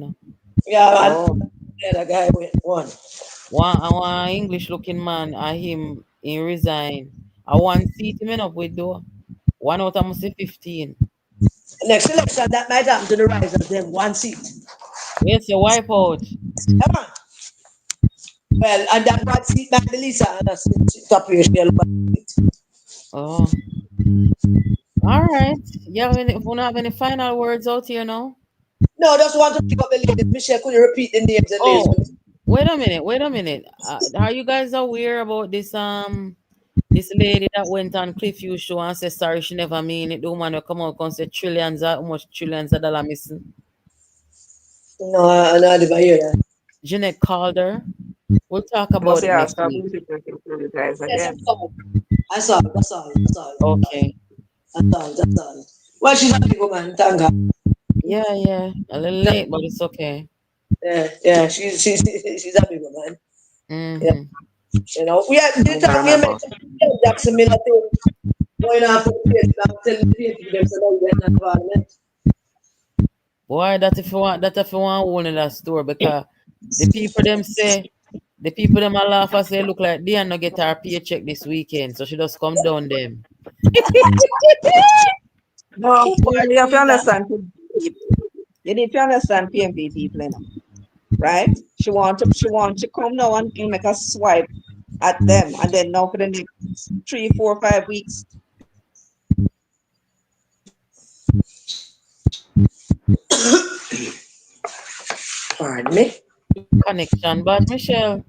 D: Yeah,
B: Oh.
D: man. Yeah, the guy won.
A: One English looking man, him he resign. I one seat him up with though. One out of must say 15.
D: Next election, that might happen to the rise of them one seat.
A: Yes, you wipe out.
D: Yeah, man. Well, and that one seat might be Lisa, and that's top ratio.
A: Oh. All right. If you don't have any final words out here now?
D: No, just want to pick up the ladies. Michelle, could you repeat the names and ladies?
A: Oh, wait a minute. Are you guys aware about this lady that went on Cliffview show and said sorry she never mean it? The woman will come out and say how much trillions of dollars missing.
D: No, I never hear that.
A: Jeanette Calder. We'll talk
B: You must
A: about
B: say
A: it
B: ask
A: next
B: her
A: week.
B: music to you guys
D: Yes,
B: again.
D: I saw it. I saw it. I saw it.
A: Okay.
D: I saw it. I saw it. Well, she's a big woman. Thank God.
A: Yeah. A little late, but it's okay.
D: Yeah. She's a big woman. Yeah.
A: Mm-hmm.
D: We are
B: I
D: the time we
B: remember.
D: mentioned that similar thing going on for the place. I'm telling the people them so now we're not parliament.
A: Boy, that if you want one in that store because the people them say the people them a laugh and say look like they are not get her paycheck this weekend, so she just come down them.
B: No,
D: Who are
B: you have to
D: doing that?
B: understand. You need to understand PMP people, right? She want to come now and make a swipe at them, and then now for the next 3, 4, 5 weeks,
D: Pardon me.
A: Connection, but Michelle.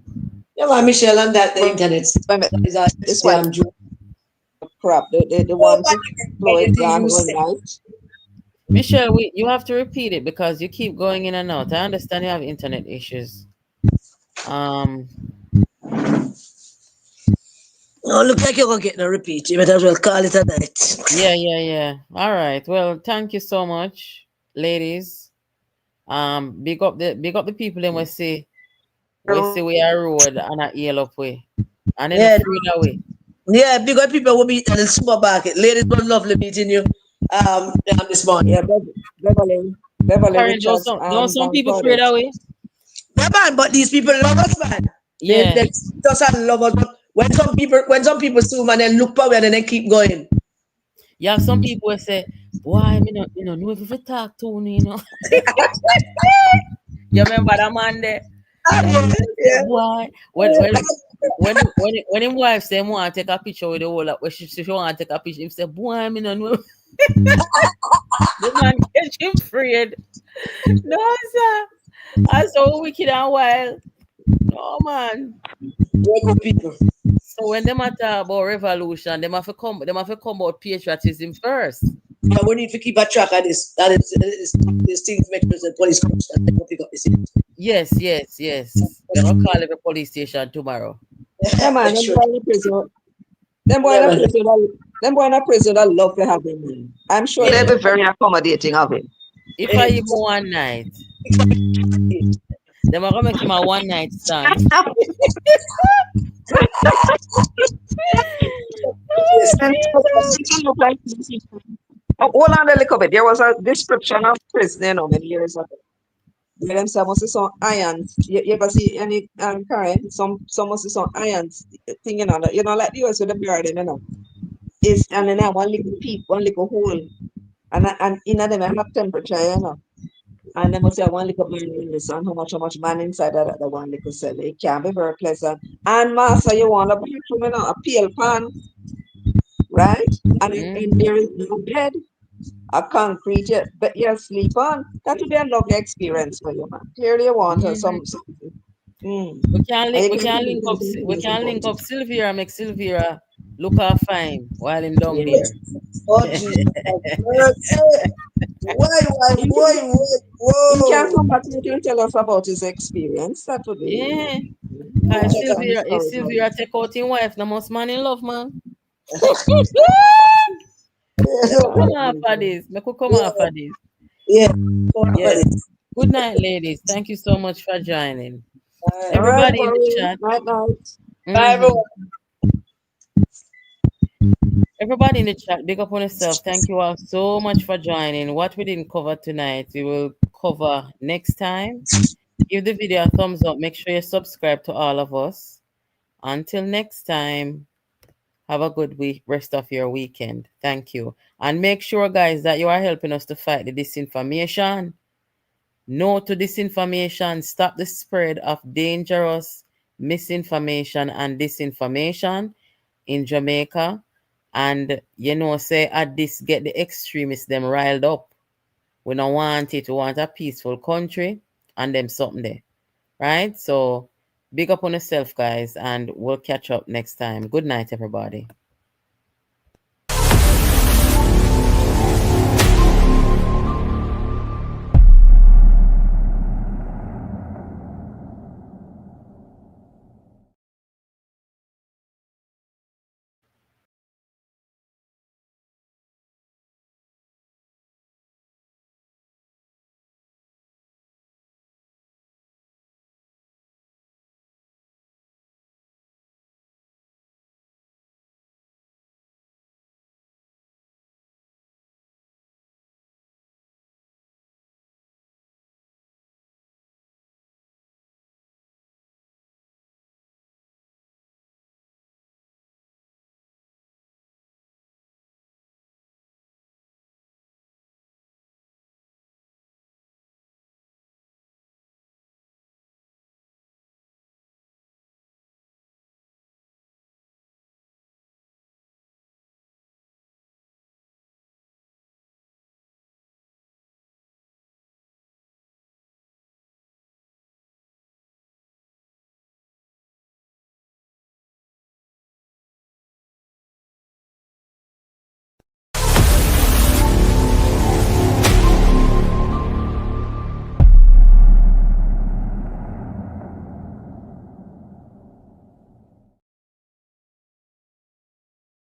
D: Yeah, man, Michelle and that the
B: but
D: internet
B: but
D: is a
B: this swipe
D: scam joke.
B: crap. They
D: Oh,
B: want
D: but
B: to. flow is gone all night.
A: Michelle, you have to repeat it because you keep going in and out. I understand you have internet issues. Um,
D: Oh, look like you're gonna get no repeat. You might as well call it a night.
A: yeah. All right. Well, thank you so much, ladies. Big up the people in we see we are road and a heal up way. And then
D: Yeah,
A: afraid away.
D: yeah, bigger people will meet in the supermarket. Ladies, was lovely meeting you this morning.
B: Yeah, Beverly
A: Karen,
B: Richards
A: don't
B: and
A: some people afraid
B: Claudette.
A: away?
D: Yeah, man, but these people love us, man.
A: Yeah.
D: They just love us. But when some people sue, man, they look power and then they keep going.
A: You have some people who say, why me no know if you talk to me, you know. You remember that man there? That man say,
D: Yeah.
A: boy, when him wife say want to take a picture with the whole lot, when she want to take a picture, he say, boy, me no know. The man catch him afraid. No, sir. I so wicked and wild. No man.
D: We're good people.
A: So when them a talk about revolution, them have to come about patriotism first.
D: Yeah, we need to keep a track of this. That is things make sure the police comes and they pick up this.
A: Yes. We're gonna call every police station tomorrow.
B: Yeah, man,
D: Sure.
B: them boy in
D: Yeah,
B: a
D: man.
B: prison, them boy in a prison that love to have him, man. I'm sure
A: Yeah.
B: they'll be very accommodating of him.
A: If I even one night, them are gonna make him a one night stand. Oh,
D: Yes.
B: And
A: Jesus.
B: it look like hold on a little bit. There was a description of prison, many years ago. Where them say must see some irons. You ever see any current? Some must see some irons thing, like the US with the beard, Is and then I one little peep, one little hole, and in them I have temperature. And they must have one little burn in the sun, how much man inside that the one little cell. It can be very pleasant. And master, you want a bathroom, a pale pan, right? And
A: Mm-hmm.
B: there is no bed, a concrete, but you sleep on. That would be a lovely experience for you, man. Clearly, you want something.
A: We
B: Mm.
A: can
B: And
A: link
B: you
A: we
B: can
A: can
B: do
A: link up
B: something
A: we
B: nice
A: can
B: about
A: link
B: it.
A: up Sylvia, make Sylvia look her fine while him down
B: Yeah.
A: there.
D: Oh, Jesus. Have mercy. Why,
B: You
D: boy,
B: can, you can
D: whoa.
B: come back and you can tell us about his experience. That would be
A: Yeah.
D: I'll
A: Cause
D: check
B: nice
D: out.
B: and
A: Sylvia, if
B: historical.
A: Sylvia take out him wife, no most man in love, man. Make we come off of this. Make we come off
D: Yeah,
A: of this.
D: yeah. Go on for
A: Yes.
D: this.
A: Good night, ladies. Thank you so much for joining.
D: All right.
B: All right,
A: Everybody in the
B: Maureen.
A: chat.
B: Night, night.
D: Bye,
A: hmm
D: everyone.
A: Everybody in the chat, big up on yourself. Thank you all so much for joining. What we didn't cover tonight, we will cover next time. Give the video a thumbs up. Make sure you subscribe to all of us. Until next time, have a good week, rest of your weekend. Thank you. And make sure, guys, that you are helping us to fight the disinformation. No to disinformation. Stop the spread of dangerous misinformation and disinformation in Jamaica. And say at this get the extremists them riled up. We don't want it. We want a peaceful country and them something there. Right? So big up on yourself, guys, and we'll catch up next time. Good night, everybody.